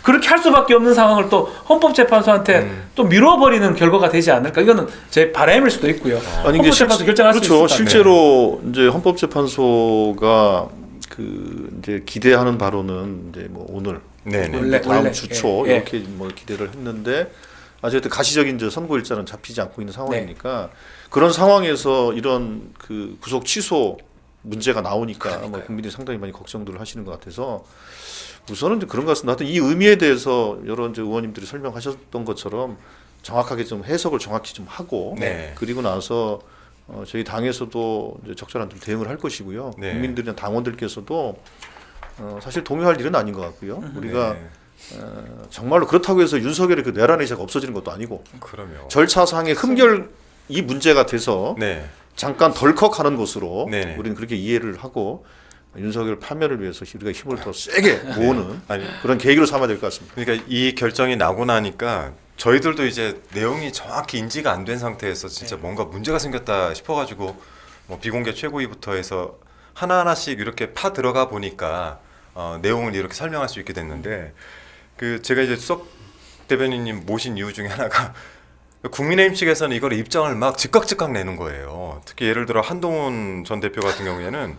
그렇게 할 수밖에 없는 상황을 또 헌법재판소한테 또 미뤄버리는 결과가 되지 않을까. 이거는 제 바람일 수도 있고요. 아니 이게 헌법재판소 결정할 수 그렇죠. 있을까. 실제로 이제 헌법재판소가 그 이제 기대하는 바로는 이제 뭐 오늘 네네. 원래, 다음 원래. 주초 예, 예. 이렇게 뭐 기대를 했는데 어쨌든 가시적인 이제 선고 일자는 잡히지 않고 있는 상황이니까 그런 상황에서 이런 그 구속 취소 문제가 나오니까 뭐 국민들이 상당히 많이 걱정들을 하시는 것 같아서 우선은 이제 그런 것 같습니다. 하여튼 이 의미에 대해서 여러 이제 의원님들이 설명하셨던 것처럼 정확하게 좀 해석을 정확히 좀 하고 네. 그리고 나서 저희 당에서도 이제 적절한 대응을 할 것이고요. 네. 국민들이나 당원들께서도 사실 동요할 일은 아닌 것 같고요. 우리가 네. 정말로 그렇다고 해서 윤석열의 그 내란 의사가 없어지는 것도 아니고 그럼요. 절차상의 흠결 이 문제가 돼서 네. 잠깐 덜컥하는 것으로 네네. 우리는 그렇게 이해를 하고 윤석열 파면을 위해서 우리가 힘을 더 세게 모으는 아니 그런 계기로 삼아야 될 것 같습니다. 그러니까 이 결정이 나고 나니까 저희들도 이제 내용이 정확히 인지가 안 된 상태에서 진짜 뭔가 문제가 생겼다 싶어가지고 뭐 비공개 최고위부터 해서 하나하나씩 이렇게 파 들어가 보니까 내용을 이렇게 설명할 수 있게 됐는데 그 제가 이제 수석 대변인님 모신 이유 중에 하나가 국민의힘 측에서는 이걸 입장을 막 즉각 내는 거예요. 특히 예를 들어 한동훈 전 대표 같은 경우에는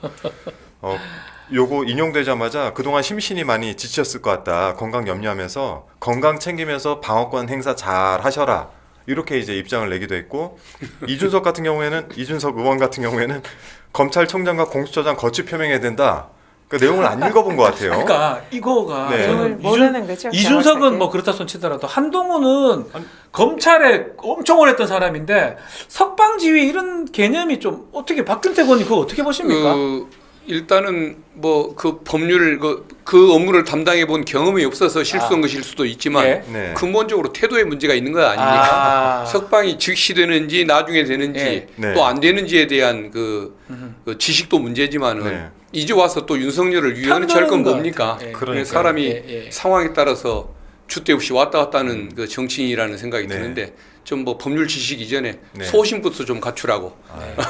요거 인용되자마자 그동안 심신이 많이 지쳤을 것 같다. 건강 염려하면서 건강 챙기면서 방어권 행사 잘 하셔라. 이렇게 이제 입장을 내기도 했고 이준석 의원 같은 경우에는 검찰총장과 공수처장 거취 표명해야 된다. 그 내용을 안 읽어본 것 같아요. 그러니까 이거가 네. 내용을 모르는 거죠. 이준석은 정확하게. 뭐 그렇다 손치더라도 한동훈은 검찰에 엄청 오래 했던 사람인데 석방지휘 이런 개념이 좀 어떻게 박근태 의원님 그거 어떻게 보십니까? 일단은 뭐 그 법률 그 업무를 담당해 본 경험이 없어서 실수한 것일 수도 있지만 예. 네. 근본적으로 태도의 문제가 있는 거 아닙니까? 석방이 즉시 되는지 나중에 되는지 예. 네. 또 안 되는지에 대한 그 지식도 문제지만은 네. 이제 와서 또 윤석열을 유연치 할 건 편드는 것 뭡니까? 같아요. 예. 그러니까요. 사람이 예, 예. 상황에 따라서 주대 없이 왔다 갔다 하는 그 정치인이라는 생각이 네. 드는데 좀 뭐 법률 지식 이전에 네. 소신부터 좀 갖추라고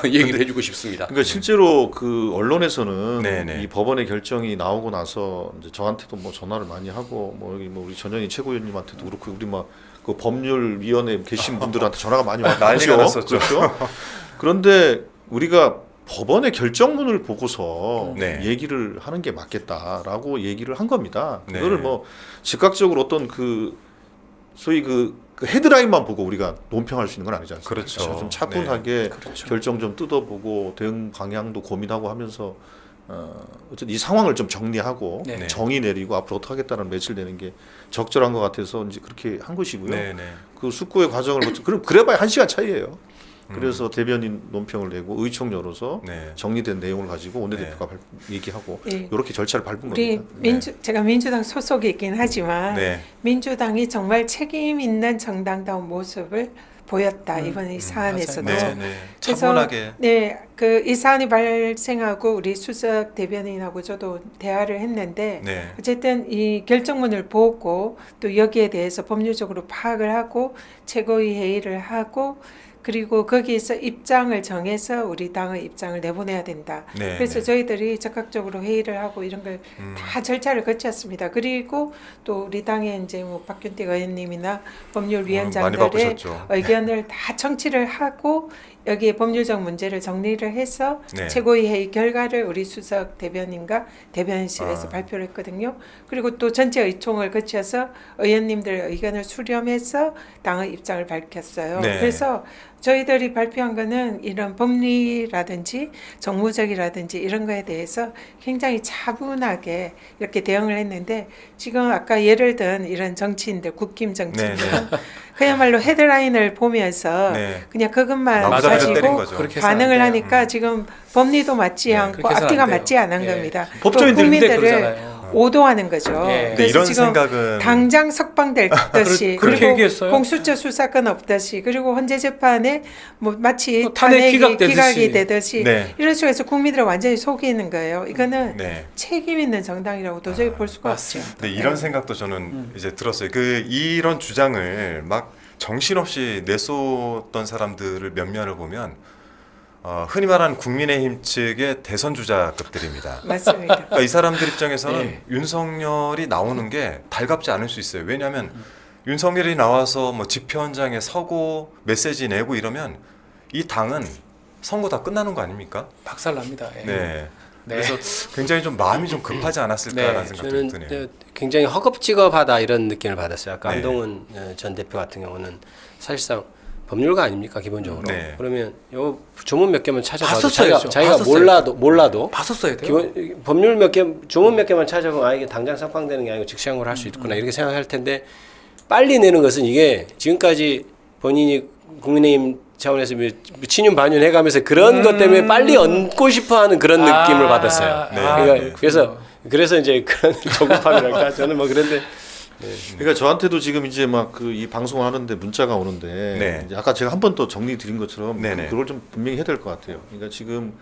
얘기를 해주고 싶습니다. 그러니까 실제로 그 언론에서는 네네. 이 법원의 결정이 나오고 나서 이제 저한테도 뭐 전화를 많이 하고 뭐 여기 뭐 우리 전현희 최고위원님한테도 그렇고 우리 막 그 법률위원회 계신 분들한테 전화가 많이 왔죠. 난리가 났었죠. 그렇죠. 그런데 우리가 법원의 결정문을 보고서 네. 얘기를 하는 게 맞겠다라고 얘기를 한 겁니다. 네. 그거를 뭐 즉각적으로 어떤 그 소위 그 헤드라인만 보고 우리가 논평할 수 있는 건 아니지 않습니까? 그렇죠. 좀 차분하게 그렇죠. 결정 좀 뜯어보고 대응 방향도 고민하고 하면서 어쨌든 이 상황을 좀 정리하고 네. 정의 내리고 앞으로 어떻게 하겠다는 매치를 내는 게 적절한 것 같아서 이제 그렇게 한 것이고요. 네, 네. 그 숙고의 과정을 그럼 그래봐야 1시간 차이예요. 그래서 대변인 논평을 내고 의총 열어서 네. 정리된 내용을 가지고 원내대표가 얘기하고 예. 이렇게 절차를 밟은 우리 겁니다. 제가 민주당 소속이긴 하지만 네. 민주당이 정말 책임 있는 정당다운 모습을 보였다 이번 이 사안에서도. 네, 네. 그래서 차분하게. 네, 그 이 사안이 발생하고 우리 수석 대변인하고 저도 대화를 했는데 네. 어쨌든 이 결정문을 보고 또 여기에 대해서 법률적으로 파악을 하고 최고위 회의를 하고 그리고 거기에서 입장을 정해서 우리 당의 입장을 내보내야 된다. 네, 그래서 네. 저희들이 적극적으로 회의를 하고 이런 걸 다 절차를 거쳤습니다. 그리고 또 우리 당의 이제 뭐 박균택 의원님이나 많이 법률위원장들의 바쁘셨죠. 의견을 다 청취를 하고 여기에 법률적 문제를 정리를 해서 네. 최고위 회의 결과를 우리 수석 대변인과 대변인실에서 발표를 했거든요. 그리고 또 전체 의총을 거쳐서 의원님들의 의견을 수렴해서 당의 입장을 밝혔어요. 네. 그래서 저희들이 발표한 거는 이런 법리라든지 정무적이라든지 이런 거에 대해서 굉장히 차분하게 이렇게 대응을 했는데 지금 아까 예를 든 이런 정치인들 국힘 정치인들 네, 그야말로 헤드라인을 보면서 네. 그냥 그것만 나무다리를 가지고 때린 거죠. 그렇게 해서 안 반응을 돼요. 하니까 지금 법리도 맞지 네, 않고 그렇게 해서는 앞뒤가 안 돼요. 맞지 않은 예. 겁니다. 법조인들 근데 국민들을 그러잖아요. 오도하는 거죠. 예. 근데 그래서 이런 지금 생각은 당장 석방될 듯이 그렇게 그리고 얘기했어요? 공수처 수사권 없듯이 그리고 헌재 재판에 뭐 마치 뭐 탄핵 기각되듯이. 기각이 되듯이 네. 이런 식으로 해서 국민들을 완전히 속이는 거예요. 이거는 네. 책임 있는 정당이라고 도저히 볼 수가 없죠. 근데 이런 생각도 저는 이제 들었어요. 그 이런 주장을 막 정신없이 내쏟던 사람들을 몇 면을 보면 흔히 말하는 국민의힘 측의 대선 주자급들입니다. 맞습니다. 그러니까 이 사람들 입장에서는 네. 윤석열이 나오는 게 달갑지 않을 수 있어요. 왜냐하면 윤석열이 나와서 뭐 집회 현장에 서고 메시지 내고 이러면 이 당은 선거 다 끝나는 거 아닙니까? 박살납니다. 예. 네. 네. 그래서 굉장히 좀 마음이 좀 급하지 않았을까라는 네. 생각도 저는 드네요. 굉장히 허겁지겁하다 이런 느낌을 받았어요. 아까 네. 한동훈 전 대표 같은 경우는 사실상 법률가 아닙니까 기본적으로. 네. 그러면 요 조문 몇 개만 찾아봐도 봤었어야죠. 자기가 봤었어야죠. 몰라도 봤었어야 돼요. 기본 법률 몇 개, 조문 몇 개만 찾아보면 아 이게 당장 석방되는 게 아니고 즉시항고를 할 수 있구나 이렇게 생각할 텐데 빨리 내는 것은 이게 지금까지 본인이 국민의힘 차원에서 친윤 반윤 해가면서 그런 것 때문에 빨리 얹고 싶어하는 그런 느낌을 받았어요. 네. 그러니까 그래서 이제 그런 조급함이랄까 저는 뭐 그런데 그러니까 저한테도 지금 이제 막 그 이 방송을 하는데 문자가 오는데 네. 이제 아까 제가 한 번 더 정리 드린 것처럼 네네. 그걸 좀 분명히 해야 될 것 같아요. 그러니까 지금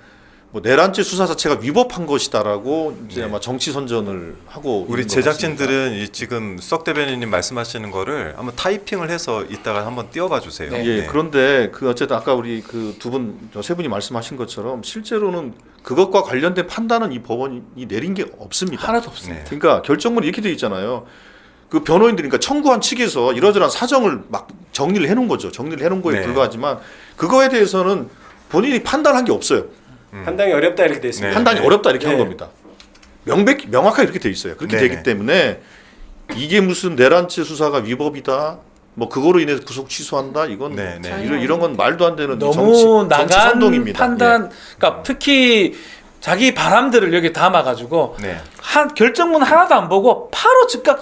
뭐 내란죄 수사 자체가 위법한 것이다라고 이제 네. 아마 정치 선전을 하고 우리 있는 것 제작진들은 이 지금 석 대변인님 말씀하시는 거를 한번 타이핑을 해서 이따가 한번 띄워봐 주세요. 네. 예, 그런데 그 어쨌든 아까 우리 그 세 분이 말씀하신 것처럼 실제로는 그것과 관련된 판단은 이 법원이 내린 게 없습니다. 하나도 없습니다. 네. 그러니까 결정문이 이렇게 돼 있잖아요. 그 변호인들이 그러니까 청구한 측에서 이러저러한 사정을 막 정리를 해놓은 거죠. 정리를 해놓은 거에 네. 불과하지만 그거에 대해서는 본인이 판단한 게 없어요. 판단이 어렵다 이렇게 돼 있습니다. 네. 판단이 어렵다 이렇게 한 네. 겁니다. 명확하게 이렇게 돼 있어요. 그렇게 네. 되기 때문에 이게 무슨 내란죄 수사가 위법이다. 뭐 그거로 인해서 구속 취소한다. 이건 네, 네. 이런 건 말도 안 되는 너무 정치 나간 선동입니다. 판단, 그러니까 특히 자기 바람들을 여기 담아가지고 네. 한 결정문 하나도 안 보고 바로 즉각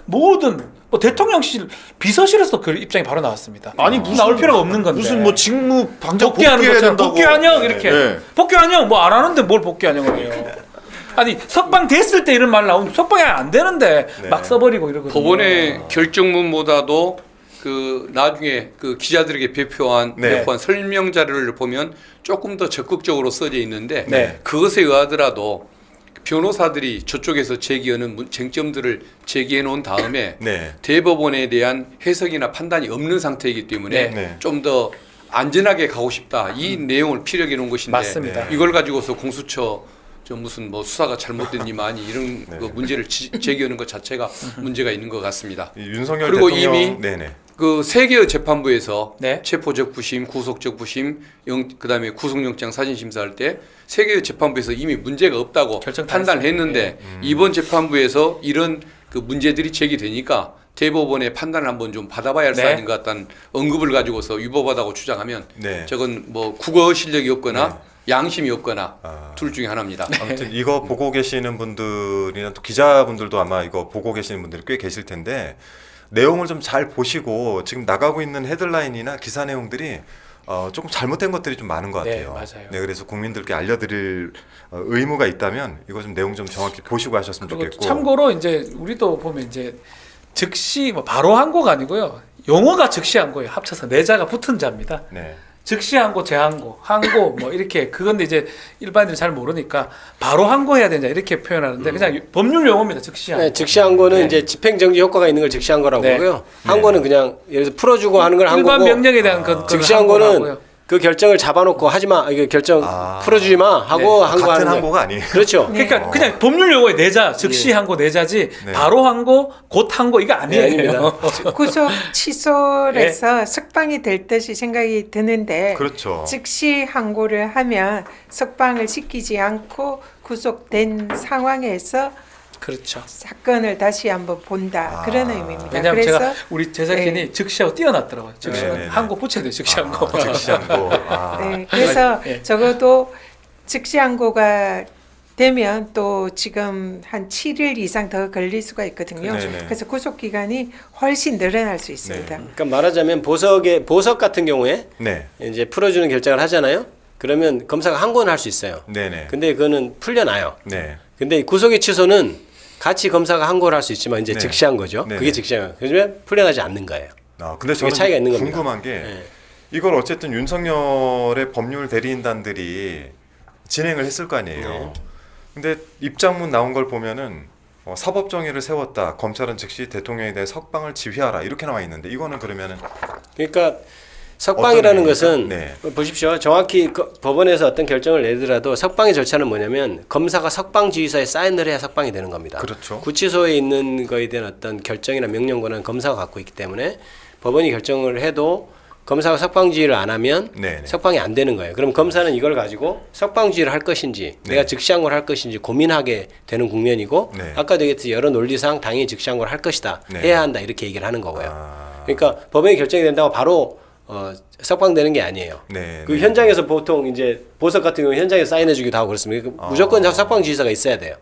모든 뭐 대통령실 비서실에서 그 입장이 바로 나왔습니다. 아니 무슨 나올 필요가 없는 건데 무슨 뭐 직무 방장 복귀하는 복귀해야 것처럼 된다고. 복귀 안녕 이렇게 네. 복귀 안녕 뭐 안 하는데 뭘 복귀 안녕을 해요. 아니 석방 됐을 때 이런 말 나오면 석방이 안 되는데 네. 막 써버리고 이러거든요. 법원의 결정문보다도 그 나중에 그 기자들에게 배포한 네. 설명 자료를 보면 조금 더 적극적으로 써져 있는데 네. 그것에 의하더라도 변호사들이 저쪽에서 제기하는 쟁점들을 제기해 놓은 다음에 네. 대법원에 대한 해석이나 판단이 없는 상태이기 때문에 네. 좀 더 안전하게 가고 싶다 이 내용을 피력해 놓은 것인데 맞습니다. 이걸 가지고서 공수처 저 무슨 뭐 수사가 잘못됐니 많이 이런 네. 그 문제를 제기하는 것 자체가 문제가 있는 것 같습니다. 이 윤석열 그리고 대통령 이미 네네. 그 세 개의 재판부에서 네. 체포적 부심, 구속적 부심, 그다음에 구속영장 사진 심사할 때 세 개의 재판부에서 이미 문제가 없다고 결정 다 판단을 했는데 이번 재판부에서 이런 그 문제들이 제기되니까 대법원의 판단을 한번 좀 받아봐야 할 네. 사안인 것 같다는 언급을 가지고서 위법하다고 주장하면 네. 저건 뭐 국어 실력이 없거나 양심이 없거나 아. 둘 중에 하나입니다. 아무튼 이거 보고 계시는 분들이나 또 기자분들도 아마 이거 보고 계시는 분들이 꽤 계실 텐데 내용을 좀 잘 보시고 지금 나가고 있는 헤드라인이나 기사 내용들이 조금 잘못된 것들이 좀 많은 것 네, 같아요. 맞아요. 네, 그래서 국민들께 알려드릴 의무가 있다면 이거 좀 내용 좀 정확히 보시고 하셨으면 그리고 좋겠고. 참고로 이제 우리도 보면 이제 즉시 뭐 바로 항고가 아니고요. 용어가 즉시 항고예요. 합쳐서 네 자가 붙은 자입니다. 네. 즉시 항고, 재항고, 항고 뭐 이렇게 그건데 이제 일반인들이 잘 모르니까 바로 항고해야 된다 이렇게 표현하는데 그냥 법률 용어입니다. 즉시 항고. 네, 즉시항고는 네. 이제 집행정지 효과가 있는 걸 즉시항고라고 네. 하고요. 항고는 그냥 예를 들어서 풀어주고 하는 걸 항고고 일반 명령에 대한 그 즉시항고는 항고라고요. 그 결정을 잡아놓고 하지마 이거 결정 풀어주지 마 하고 네. 항고하는 같은 거예요. 항고가 아니에요. 그렇죠. 그러니까 그냥 법률 용어의 내자, 즉시 항고 내자지 네. 바로 항고, 곧 항고 이거 아니에요. 네, 아닙니다. 구속 취소해서 석방이 될 듯이 생각이 드는데 그렇죠. 즉시 항고를 하면 석방을 시키지 않고 구속된 상황에서 그렇죠. 사건을 다시 한번 본다 그런 의미입니다. 왜냐하면 그래서 제가 우리 제작진이 네. 즉시하고 띄어놨더라고요. 즉시 네, 네, 네. 항고 붙여야 돼요. 즉시 항고. 즉시 항고. 네, 그래서 예. 적어도 즉시 항고가 되면 또 지금 한 7일 이상 더 걸릴 수가 있거든요. 네네. 그래서 구속 기간이 훨씬 늘어날 수 있습니다. 그러니까 말하자면 보석 같은 경우에 네. 이제 풀어주는 결정을 하잖아요. 그러면 검사가 항고는 할 수 있어요. 네네. 근데 그거는 풀려나요. 네. 근데 이 구속의 취소는 같이 검사가 항고를 할 수 있지만 이제 네. 즉시한 거죠. 네네. 그게 즉시한 거예요. 그러면 풀려나지 않는 거예요. 근데 저는 차이가 있는 겁니다. 궁금한 게 네. 이걸 어쨌든 윤석열의 법률 대리인단들이 진행을 했을 거 아니에요. 네. 근데 입장문 나온 걸 보면은 사법 정의를 세웠다. 검찰은 즉시 대통령에 대해 석방을 지휘하라. 이렇게 나와 있는데 이거는 그러면은 그러니까 석방이라는 어떤 것은 의미입니까? 보십시오. 정확히 법원에서 어떤 결정을 내더라도 석방의 절차는 뭐냐면 검사가 석방 지휘서에 사인을 해야 석방이 되는 겁니다. 그렇죠. 구치소에 있는 거에 대한 어떤 결정이나 명령 권한은 검사가 갖고 있기 때문에 법원이 결정을 해도 검사가 석방 지휘를 안 하면 네네. 석방이 안 되는 거예요. 그럼 검사는 이걸 가지고 석방 지휘를 할 것인지 네. 내가 즉시항고를 할 것인지 고민하게 되는 국면이고 네. 아까도 얘기했듯이 여러 논리상 당연히 즉시항고를 할 것이다. 네. 해야 한다. 이렇게 얘기를 하는 거고요. 아, 그러니까 법원이 결정이 된다고 바로 석방되는 게 아니에요. 네. 그 네. 현장에서 보통 이제 보석 같은 경우 현장에 사인해주기도 하고 그렇습니다. 무조건 석방 지휘서가 있어야 돼요.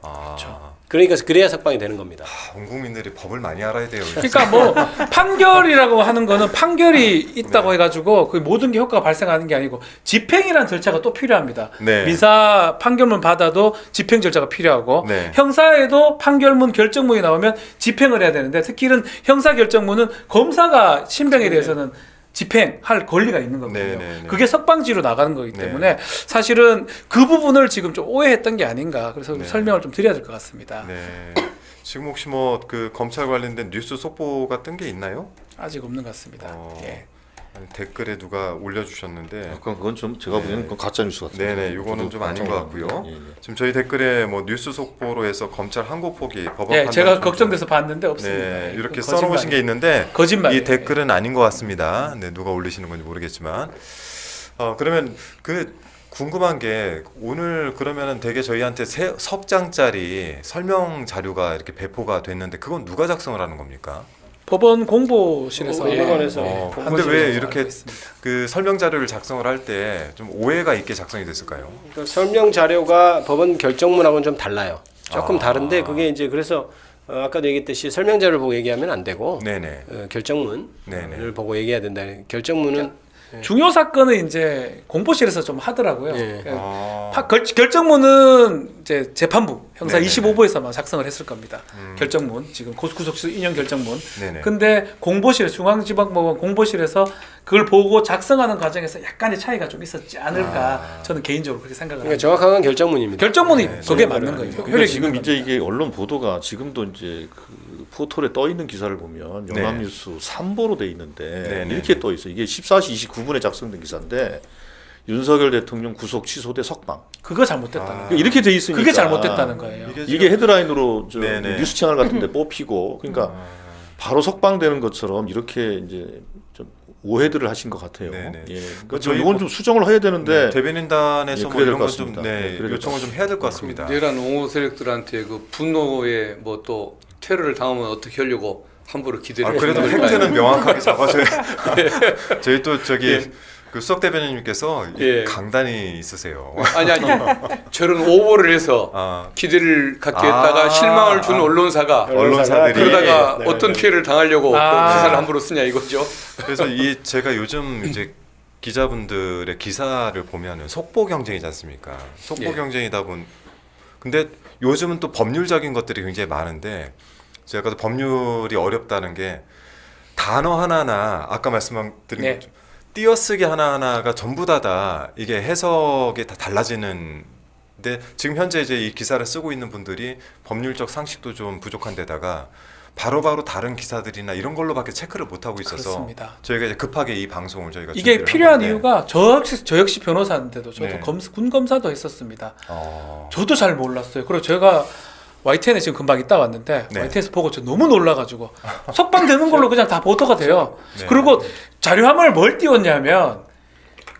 그러니까 그래야 석방이 되는 겁니다. 온 국민들이 법을 많이 알아야 돼요. 그러니까 뭐 판결이라고 하는 거는 판결이 있다고 해가지고 그 모든 게 효과가 발생하는 게 아니고 집행이라는 절차가 또 필요합니다. 네. 민사 판결문 받아도 집행 절차가 필요하고 네. 형사에도 판결문 결정문이 나오면 집행을 해야 되는데 특히 이런 형사 결정문은 검사가 신병에 대해서는 집행할 권리가 있는 거거든요. 네, 네, 네. 그게 석방지로 나가는 거기 네. 때문에 사실은 그 부분을 지금 좀 오해했던 게 아닌가 그래서 네. 설명을 좀 드려야 될 것 같습니다. 네. 지금 혹시 뭐 그 검찰 관련된 뉴스 속보가 뜬 게 있나요? 아직 없는 것 같습니다. 예. 아니, 댓글에 누가 올려주셨는데 그건 좀 제가 보기에는 그건 가짜 뉴스 같아요. 네네, 이거는 좀 아닌 것 같고요. 예, 예. 지금 저희 댓글에 뭐 뉴스 속보로 해서 검찰 항고 포기 법원 예, 판단 제가 존중. 걱정돼서 봤는데 없습니다. 네, 예, 이렇게 거짓말. 써놓으신 게 있는데 거짓말이에요. 이 댓글은 아닌 것 같습니다. 네, 누가 올리시는 건지 모르겠지만 그러면 그 궁금한 게 오늘 그러면은 되게 저희한테 세 석장짜리 설명 자료가 이렇게 배포가 됐는데 그건 누가 작성을 하는 겁니까? 법원 공보실에서 법원에서. 근데 왜 이렇게 알고 있습니다. 그 설명 자료를 작성을 할 때 좀 오해가 있게 작성이 됐을까요? 그 설명 자료가 법원 결정문하고는 좀 달라요. 조금 아. 다른데 그게 이제 그래서 아까도 얘기했듯이 설명 자료를 보고 얘기하면 안 되고 네네. 결정문을 네네. 보고 얘기해야 된다. 결정문은 중요 사건은 이제 공보실에서 좀 하더라고요. 예. 결정문은 이제 재판부 형사 네네네. 25부에서만 작성을 했을 겁니다. 결정문 지금 구속시효 인용 결정문. 네네. 근데 공보실 중앙지방법원 공보실에서 그걸 보고 작성하는 과정에서 약간의 차이가 좀 있었지 않을까 저는 개인적으로 그렇게 생각을 그러니까 합니다. 정확한 건 결정문입니다. 결정문이 네, 그게 네, 맞는 네. 거예요. 그러니까 효력이 지금 있는 이제 겁니다. 이게 언론 보도가 지금도 이제 그 포털에 떠 있는 기사를 보면 네. 연합뉴스 3보로 돼 있는데 네, 네, 이렇게 네. 떠 있어. 이게 14시 29분에 작성된 기사인데 윤석열 대통령 구속 취소돼 석방. 그거 잘못됐다는 거예요. 이렇게 돼 있으니까 그게 잘못됐다는 거예요. 이게 헤드라인으로 저 네네. 뉴스 채널 같은데 뽑히고 그러니까 바로 석방되는 것처럼 이렇게 이제 좀 오해들을 하신 것 같아요. 네네. 예. 그 저희 저희 이건 좀 수정을 해야 되는데 네, 대변인단에서 예, 뭐 그래야 이런 될 것 거좀 같습니다. 네, 그래야 될 요청을 것 좀 해야 될 것 같습니다. 내란 옹호 세력들한테 그 분노에 뭐 또 테러를 당하면 어떻게 하려고 함부로 기대를 그래도 했는 걸까요? 팩트는 명확하게 잡아줘야. 저희 또 저기 그 수석 대변인님께서 예. 강단이 있으세요. 아니 저런 오보를 해서 아, 기대를 갖게 했다가 실망을 준 언론사가 언론사들이 그러다가 네, 어떤 네. 피해를 당하려고 아. 그 기사를 함부로 쓰냐 이거죠. 그래서 이 제가 요즘 이제 기자분들의 기사를 보면은 속보 경쟁이지 않습니까? 속보 예. 경쟁이다 본. 근데 요즘은 또 법률적인 것들이 굉장히 많은데 제가 또 법률이 어렵다는 게 단어 하나나 아까 말씀드린 네. 것처럼 띄어쓰기 하나하나가 전부 다 이게 해석이 다 달라지는. 근데 지금 현재 이제 이 기사를 쓰고 있는 분들이 법률적 상식도 좀 부족한 데다가 바로바로 다른 기사들이나 이런 걸로밖에 체크를 못 하고 있어서 그렇습니다. 저희가 이제 급하게 이 방송을 저희가 이게 준비를 필요한 한 건데. 이유가 저 역시 변호사인데도 저도 네. 군 검사도 했었습니다. 어. 저도 잘 몰랐어요. 그리고 제가 YTN에 지금 금방 있다 왔는데 네. YTN에서 보고 저 너무 놀라가지고 석방되는 걸로 그냥 다 보도가 돼요. 네. 그리고 자료함을 뭘 띄웠냐면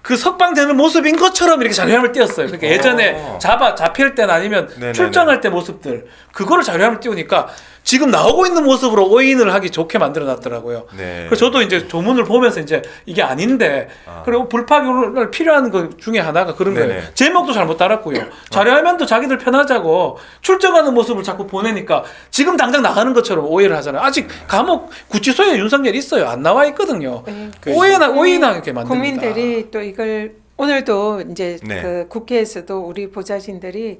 그 석방되는 모습인 것처럼 이렇게 자료함을 띄웠어요. 그러니까 예전에 잡힐 때나 아니면 네네네. 출정할 때 모습들 그거를 자료함을 띄우니까 지금 나오고 있는 모습으로 오인을 하기 좋게 만들어 놨더라고요. 네. 그래서 저도 이제 조문을 보면서 이제 이게 아닌데 그리고 불파기를 필요한 것 중에 하나가 그런 거예요. 네네. 제목도 잘못 달았고요. 자료화면도 자기들 편하자고 출정하는 모습을 자꾸 보내니까 지금 당장 나가는 것처럼 오해를 하잖아요. 아직 감옥 구치소에 윤석열이 있어요. 안 나와 있거든요. 네. 오해나게 만듭니다. 국민들이 또 이걸 오늘도 이제 네. 그 국회에서도 우리 보좌진들이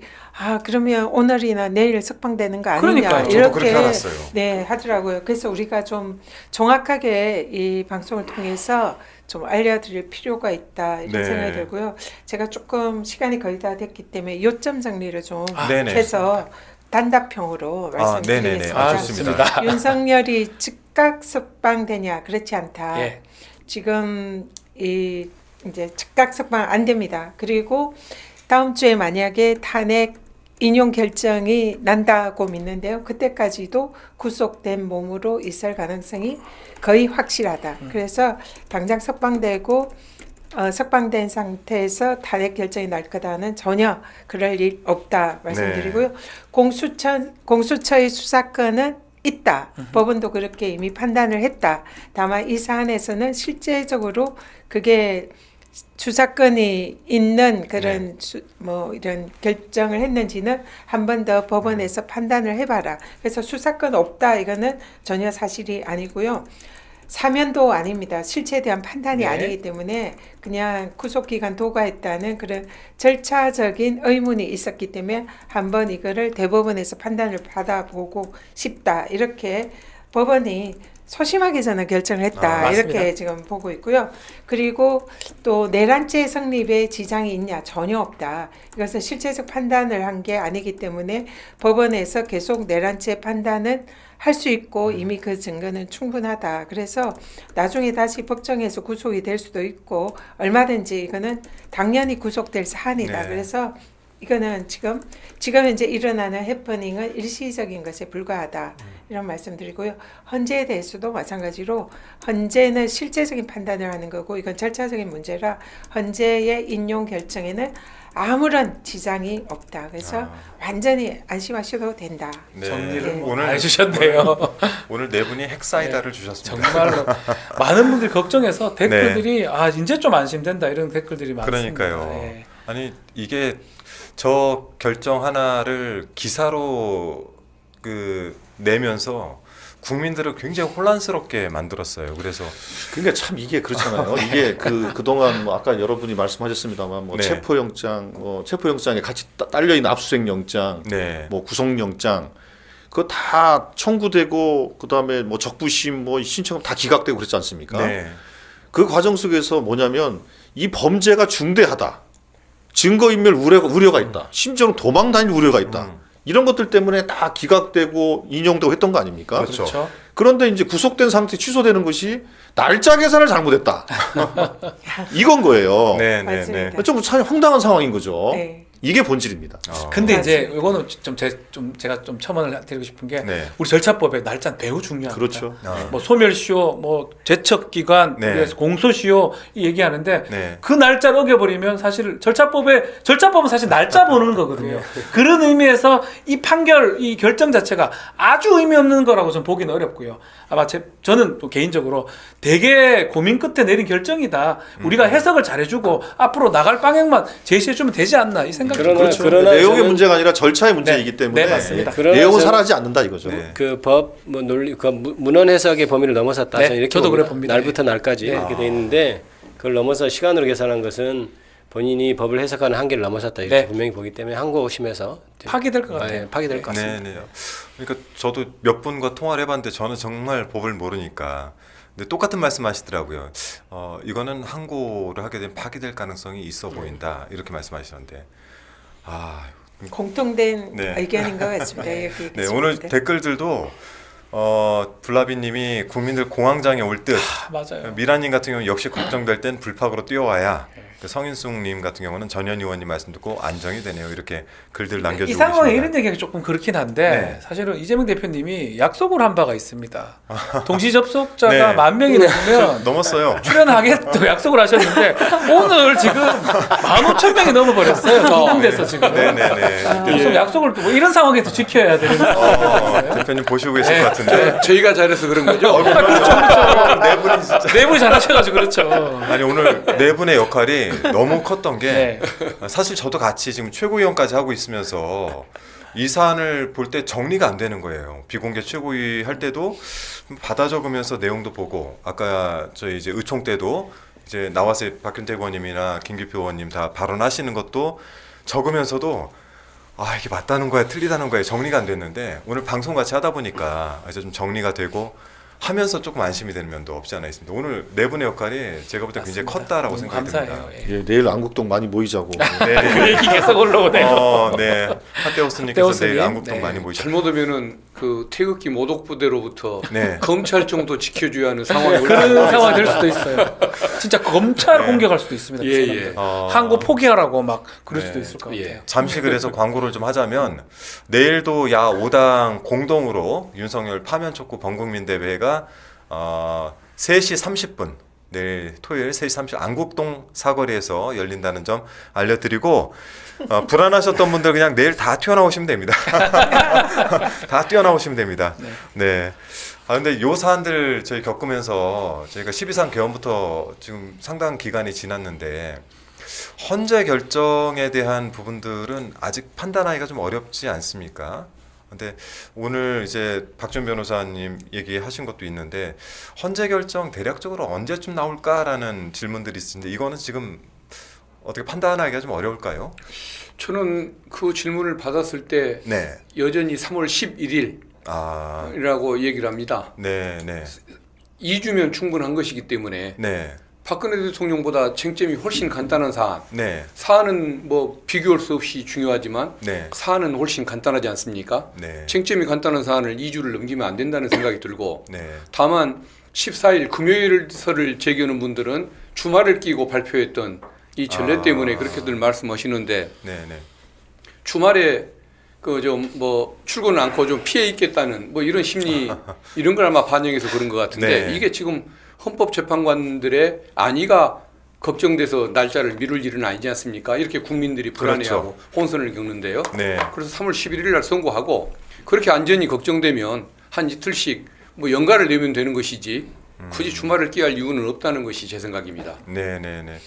그러면 오늘이나 내일 석방되는 거 아니냐 그러니까요. 저도 이렇게 그렇게 알았어요. 네 하더라고요. 그래서 우리가 좀 정확하게 이 방송을 통해서 좀 알려드릴 필요가 있다 이런 네. 생각이 들고요. 제가 조금 시간이 거의 다 됐기 때문에 요점 정리를 좀 네네. 해서 단답형으로 네네네. 말씀드리겠습니다. 좋습니다. 윤석열이 즉각 석방되냐 그렇지 않다. 예. 지금 이제 즉각 석방 안 됩니다. 그리고 다음 주에 만약에 탄핵 인용 결정이 난다고 믿는데요. 그때까지도 구속된 몸으로 있을 가능성이 거의 확실하다. 그래서 당장 석방되고 석방된 상태에서 탄핵 결정이 날 거다는 전혀 그럴 일 없다 말씀드리고요. 공수처의 수사권은 있다. 법원도 그렇게 이미 판단을 했다. 다만 이 사안에서는 실제적으로 그게 수사권이 있는 그런 이런 결정을 했는지는 한 번 더 법원에서 판단을 해봐라. 그래서 수사권 없다 이거는 전혀 사실이 아니고요. 사면도 아닙니다. 실체에 대한 판단이 네. 아니기 때문에 그냥 구속기간 도과했다는 그런 절차적인 의문이 있었기 때문에 한번 이거를 대법원에서 판단을 받아보고 싶다. 이렇게 법원이 소심하게 저는 결정을 했다. 맞습니다. 이렇게 지금 보고 있고요. 그리고 또 내란죄 성립에 지장이 있냐? 전혀 없다. 이것은 실체적 판단을 한 게 아니기 때문에 법원에서 계속 내란죄 판단은 할 수 있고 이미 그 증거는 충분하다. 그래서 나중에 다시 법정에서 구속이 될 수도 있고 얼마든지 이거는 당연히 구속될 사안이다. 네. 그래서 이거는 지금 현재 일어나는 해퍼닝은 일시적인 것에 불과하다. 이런 말씀드리고요. 헌재에 대해서도 마찬가지로 헌재는 실제적인 판단을 하는 거고 이건 절차적인 문제라 헌재의 인용 결정에는 아무런 지장이 없다. 그래서 완전히 안심하셔도 된다. 네. 정리를 오늘 다 해주셨네요. 오늘 네 분이 핵사이다를 주셨습니다. 정말로 많은 분들이 걱정해서 댓글들이 이제 좀 안심된다 이런 댓글들이 많습니다. 그러니까요. 예. 아니 이게 저 결정 하나를 기사로 내면서 국민들을 굉장히 혼란스럽게 만들었어요. 그래서 그러니까 참 이게 그렇잖아요. 이게 그동안 뭐 아까 여러분이 말씀하셨습니다만 뭐 네. 체포영장에 같이 딸려 있는 압수수색 영장, 네. 뭐 구속영장 그거 다 청구되고 그다음에 뭐 적부심 뭐 신청 다 기각되고 그랬지 않습니까? 네. 그 과정 속에서 뭐냐면 이 범죄가 중대하다. 증거인멸 우려가 있다. 심지어는 도망 다닐 우려가 있다. 이런 것들 때문에 다 기각되고 인용되고 했던 거 아닙니까? 그렇죠. 그렇죠. 그런데 이제 구속된 상태 취소되는 것이 날짜 계산을 잘못했다. 이건 거예요. 네, 네, 맞습니다. 네. 좀 황당한 상황인 거죠. 네. 이게 본질입니다. 근데 이제 맞습니다. 이거는 제가 좀 첨언을 드리고 싶은 게 네. 우리 절차법에 날짜는 매우 중요합니다. 그렇죠. 뭐 소멸시효, 뭐 제척기간, 네. 그래서 공소시효 이 얘기하는데 네. 그 날짜를 어겨버리면 사실 절차법은 사실 날짜 보는 거거든요. 그런 의미에서 이 판결, 이 결정 자체가 아주 의미 없는 거라고 좀 보기는 어렵고요. 아마 저는 또 개인적으로 되게 고민 끝에 내린 결정이다. 우리가 해석을 잘해주고 앞으로 나갈 방향만 제시해주면 되지 않나 이 생각이 그러나- 그렇죠. 그러나 내용의 저는- 문제가 아니라 절차의 문제이기 때문에 네, 맞습니다. 그러나 내용은 저는- 사라지지 않는다 이거죠. 네. 그 법 논리 문헌 해석의 범위를 넘어섰다. 네, 저는 이렇게 저도 봅니다. 그래 봅니다. 날부터 날까지 네. 이렇게 돼 있는데 그걸 넘어서 시간으로 계산한 것은 본인이 법을 해석하는 한계를 넘어섰다 이렇게 네. 분명히 보기 때문에 항고심에서 파기될 것 같아요. 파기될 것 같습니다. 네, 네. 그러니까 저도 몇 분과 통화를 해봤는데 저는 정말 법을 모르니까. 근데 똑같은 말씀하시더라고요. 이거는 항고를 하게 되면 파기될 가능성이 있어 보인다 이렇게 말씀하시는데, 아, 공통된 네. 의견인 것 같습니다. 여기 네 계신 오늘 분들. 댓글들도 블라비님이 국민들 공황장애 올 듯. 맞아요. 미라님 같은 경우는 역시 걱정될 땐 불팍으로 뛰어와야. 성인숙님 같은 경우는 전현 의원님 말씀 듣고 안정이 되네요. 이렇게 글들 남겨주고 이 상황에 계십니다. 이런 얘기가 조금 그렇긴 한데 네. 사실은 이재명 대표님이 약속을 한 바가 있습니다. 동시 접속자가 네. 10,000명이 넘으면 넘었어요. 출연하겠다고 약속을 하셨는데 오늘 지금 15,000명이 넘어버렸어요. 긴장돼서 지금. 네네네. 계속 약속을 뭐 이런 상황에서 지켜야 되는 대표님 보시고 계실 네. 것 같은데. 저희가 잘해서 그런 거죠. 네 분이 진짜. 네 분이 잘하셔가지고 그렇죠. 아니 오늘 네 분의 역할이 너무 컸던 게 네. 사실 저도 같이 지금 최고위원까지 하고 있으면서 이 사안을 볼 때 정리가 안 되는 거예요. 비공개 최고위 할 때도 받아 적으면서 내용도 보고 아까 저희 이제 의총 때도 이제 나와서 박균택 의원님이나 김기표 의원님 다 발언하시는 것도 적으면서도 아 이게 맞다는 거야 틀리다는 거야 정리가 안 됐는데 오늘 방송 같이 하다 보니까 이제 좀 정리가 되고 하면서 조금 안심이 되는 면도 없지 않아 있습니다. 오늘 네 분의 역할이 제가 볼 때 굉장히 맞습니다. 컸다라고 너무 생각이 감사해요. 듭니다. 예. 예, 내일 안국동 많이 모이자고. 그 얘기 계속 올라오네요. 네. 하태호스님께서 하태호스님. 내일 안국동 네. 많이 모이셨. 잘못하면은 그 태극기 모독부대로부터 네. 검찰청도 지켜줘야 하는 상황이 그런 올라가고 상황이 될 수도 있어요. 진짜 검찰 공격할 수도 있습니다. 예, 그 예. 항고 포기하라고 막 그럴 네. 수도 있을 것 같아요. 예. 잠시 그래서 광고를 좀 하자면 내일도 야 5당 공동으로 윤석열 파면 촉구 범국민 대회가 3시 30분 내일 토요일 3시 30분 안국동 사거리에서 열린다는 점 알려드리고 불안하셨던 분들 그냥 내일 다 튀어나오시면 됩니다. 다 뛰어나오시면 됩니다. 네. 아 근데 요 사안들 저희 겪으면서 저희가 12상 개헌부터 지금 상당한 기간이 지났는데 헌재 결정에 대한 부분들은 아직 판단하기가 좀 어렵지 않습니까? 근데 오늘 이제 박준 변호사님 얘기하신 것도 있는데 헌재 결정 대략적으로 언제쯤 나올까라는 질문들이 있는데 이거는 지금 어떻게 판단하기가 좀 어려울까요? 저는 그 질문을 받았을 때 네. 여전히 3월 11일이라고 아, 얘기를 합니다. 네, 네, 2주면 충분한 것이기 때문에 네, 박근혜 대통령보다 쟁점이 훨씬 간단한 사안. 네, 사안은 뭐 비교할 수 없이 중요하지만 네, 사안은 훨씬 간단하지 않습니까? 네, 쟁점이 간단한 사안을 2주를 넘기면 안 된다는 생각이 들고 네, 다만 14일 금요일서를 제기하는 분들은 주말을 끼고 발표했던 이 전례 아. 때문에 그렇게들 말씀하시는데 네, 네. 주말에 그 좀 뭐 출근 않고 좀 피해 있겠다는 뭐 이런 심리 이런 걸 아마 반영해서 그런 것 같은데 네. 이게 지금 헌법재판관들의 안위가 걱정돼서 날짜를 미룰 일은 아니지 않습니까? 이렇게 국민들이 불안해하고 혼선을 겪는데요. 네. 그래서 3월 11일 날 선고하고 그렇게 안전이 걱정되면 한 이틀씩 뭐 연가를 내면 되는 것이지 굳이 주말을 끼할 이유는 없다는 것이 제 생각입니다. 네, 네, 네.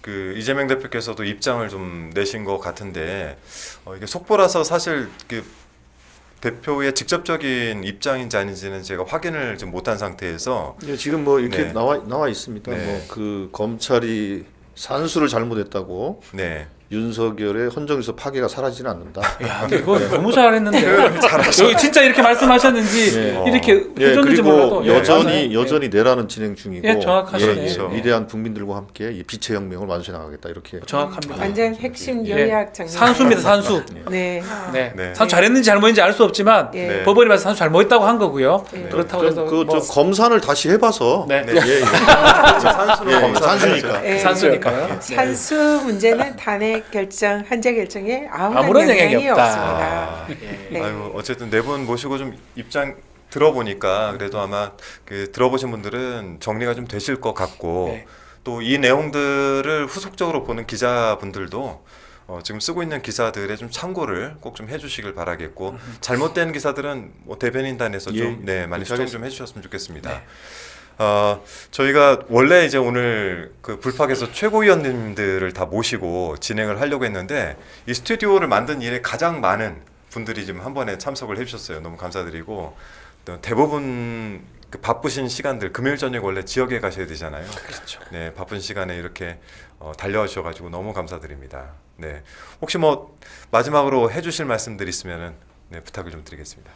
그 이재명 대표께서도 입장을 좀 내신 것 같은데 이게 속보라서 사실 그 대표의 직접적인 입장인지 아닌지는 제가 확인을 좀 못한 상태에서 예, 지금 뭐 이렇게 네. 나와 있습니다. 네. 뭐 그 검찰이 산수를 잘못했다고 네. 윤석열의 헌정에서 파괴가 사라지는 않는다. 야, 근데 이거 너무 잘했는데 여기 진짜 이렇게 말씀하셨는지 예. 이렇게 예, 해줬는지 그리고 몰라도 여전히 내란은 진행 중이고 예, 정확하시네. 그렇죠. 위대한 국민들과 함께 이 빛의 혁명을 완수해 나가겠다 이렇게. 정확합니다. 완전 핵심 예. 요약 정리. 산수입니다, 산수. 네. 네. 네. 산수 잘했는지 잘못했는지 알 수 없지만 예. 네. 법원이 봐서 산수 잘못했다고 한 거고요. 네. 그렇다고 해서 좀 뭐, 검산을 다시 해봐서 네. 네. 예, 예. 산수는 예, 검사를 산수니까. 해야죠. 예. 산수니까요. 네. 산수 문제는 탄핵 결정, 헌재 결정에 아무런 영향이 없다. 없습니다. 네. 아유 어쨌든 네 분 모시고 좀 입장 들어보니까 그래도 아마 그 들어보신 분들은 정리가 좀 되실 것 같고 네. 또 이 내용들을 후속적으로 보는 기자분들도 지금 쓰고 있는 기사들의 좀 참고를 꼭 좀 해주시길 바라겠고 잘못된 기사들은 뭐 대변인단에서 좀 예, 많이 그렇게 수정 좀 해주셨으면 좋겠습니다. 저희가 원래 이제 오늘 그 불팍에서 최고위원님들을 다 모시고 진행을 하려고 했는데 이 스튜디오를 만든 일에 가장 많은 분들이 지금 한 번에 참석을 해주셨어요. 너무 감사드리고 또 대부분 그 바쁘신 시간들 금요일 저녁 원래 지역에 가셔야 되잖아요. 그렇죠. 네, 바쁜 시간에 이렇게 달려와 주셔가지고 너무 감사드립니다. 네, 혹시 뭐 마지막으로 해주실 말씀들 있으면은 네, 부탁을 좀 드리겠습니다.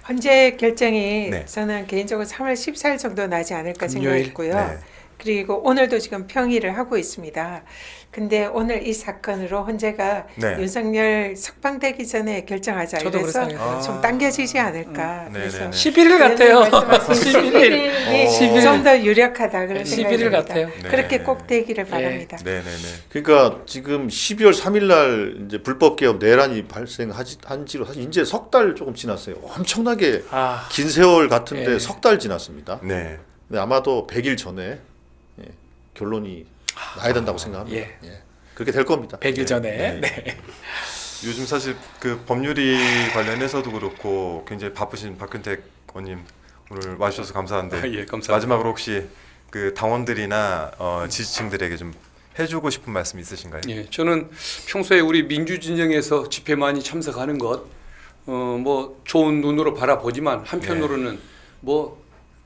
헌재 결정이 네. 저는 개인적으로 3월 14일 정도 나지 않을까 금요일? 생각했고요. 네. 그리고 오늘도 지금 평의를 하고 있습니다. 근데 오늘 이 사건으로 헌재가 네. 윤석열 석방되기 전에 결정하자 저도 이래서 그렇게 생각해요. 좀 당겨지지 않을까. 네, 그래서 네, 네. 11일 같아요. 11일이 11일. 좀 더 유력하다 그런 네, 생각이 11일 듭니다. 같아요. 네. 그렇게 꼭 되기를 바랍니다. 네, 네, 네. 그러니까 지금 12월 3일 날 이제 불법 개업 내란이 발생한 지로 사실 이제 석 달 조금 지났어요. 엄청나게 아, 긴 세월 같은데 예. 석 달 지났습니다. 네. 근데 아마도 100일 전에 결론이 나야 된다고 생각합니다. 예. 예. 그렇게 될 겁니다. 100일 전에. 네. 네. 요즘 사실 그 법률이 관련해서도 그렇고 굉장히 바쁘신 박균택 의원님 오늘 와주셔서 감사한데 예, 감사합니다. 마지막으로 혹시 그 당원들이나 지지층들에게 좀 해주고 싶은 말씀 있으신가요? 예, 저는 평소에 우리 민주진영에서 집회 많이 참석하는 것, 뭐 좋은 눈으로 바라보지만 한편으로는 뭐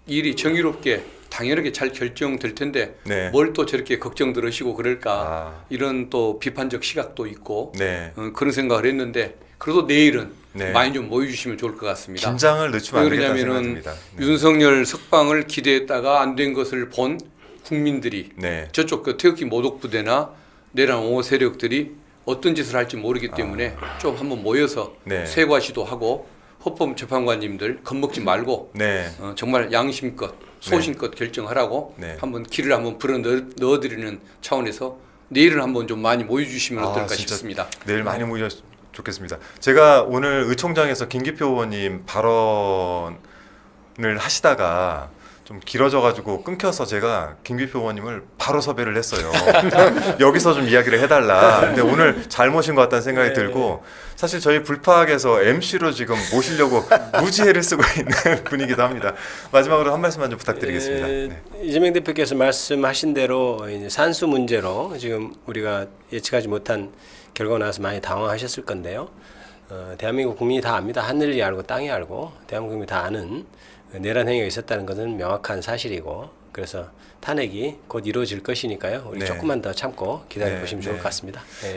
일이 정의롭게 당연하게 잘 결정될 텐데 네. 뭘 또 저렇게 걱정 들으시고 그럴까 아. 이런 또 비판적 시각도 있고 네. 그런 생각을 했는데 그래도 내일은 네. 많이 좀 모여주시면 좋을 것 같습니다. 긴장을 늦추면 안 왜 되겠다는 그러냐면은 생각이 듭니다. 네. 윤석열 석방을 기대했다가 안 된 것을 본 국민들이 네. 저쪽 그 태극기 모독부대나 내란 옹호 세력들이 어떤 짓을 할지 모르기 때문에 좀 한번 모여서 네. 세과 시도하고 헌법재판관님들 겁먹지 말고 네. 정말 양심껏 소신껏 결정하라고 네. 한번 길을 한번 불어 넣어드리는 차원에서 내일은 한번 좀 많이 모여주시면 어떨까 진짜 싶습니다. 내일 많이 모여 좋겠습니다. 제가 오늘 의총장에서 김기표 의원님 발언을 하시다가 좀 길어져가지고 끊겨서 제가 김기표 의원님을 바로 섭외를 했어요. 여기서 좀 이야기를 해달라. 근데 오늘 잘 모신 것 같다는 생각이 들고 사실 저희 불파학에서 MC로 지금 모시려고 무지혜를 쓰고 있는 분이기도 합니다. 마지막으로 한 말씀만 좀 부탁드리겠습니다. 네. 이재명 대표께서 말씀하신 대로 이제 산수 문제로 지금 우리가 예측하지 못한 결과가 나와서 많이 당황하셨을 건데요. 대한민국 국민이 다 압니다. 하늘이 알고 땅이 알고 대한민국 국민이 다 아는 내란 행위가 있었다는 것은 명확한 사실이고 그래서 탄핵이 곧 이루어질 것이니까요. 우리 네. 조금만 더 참고 기다려 네, 보시면 좋을 네. 것 같습니다. 네.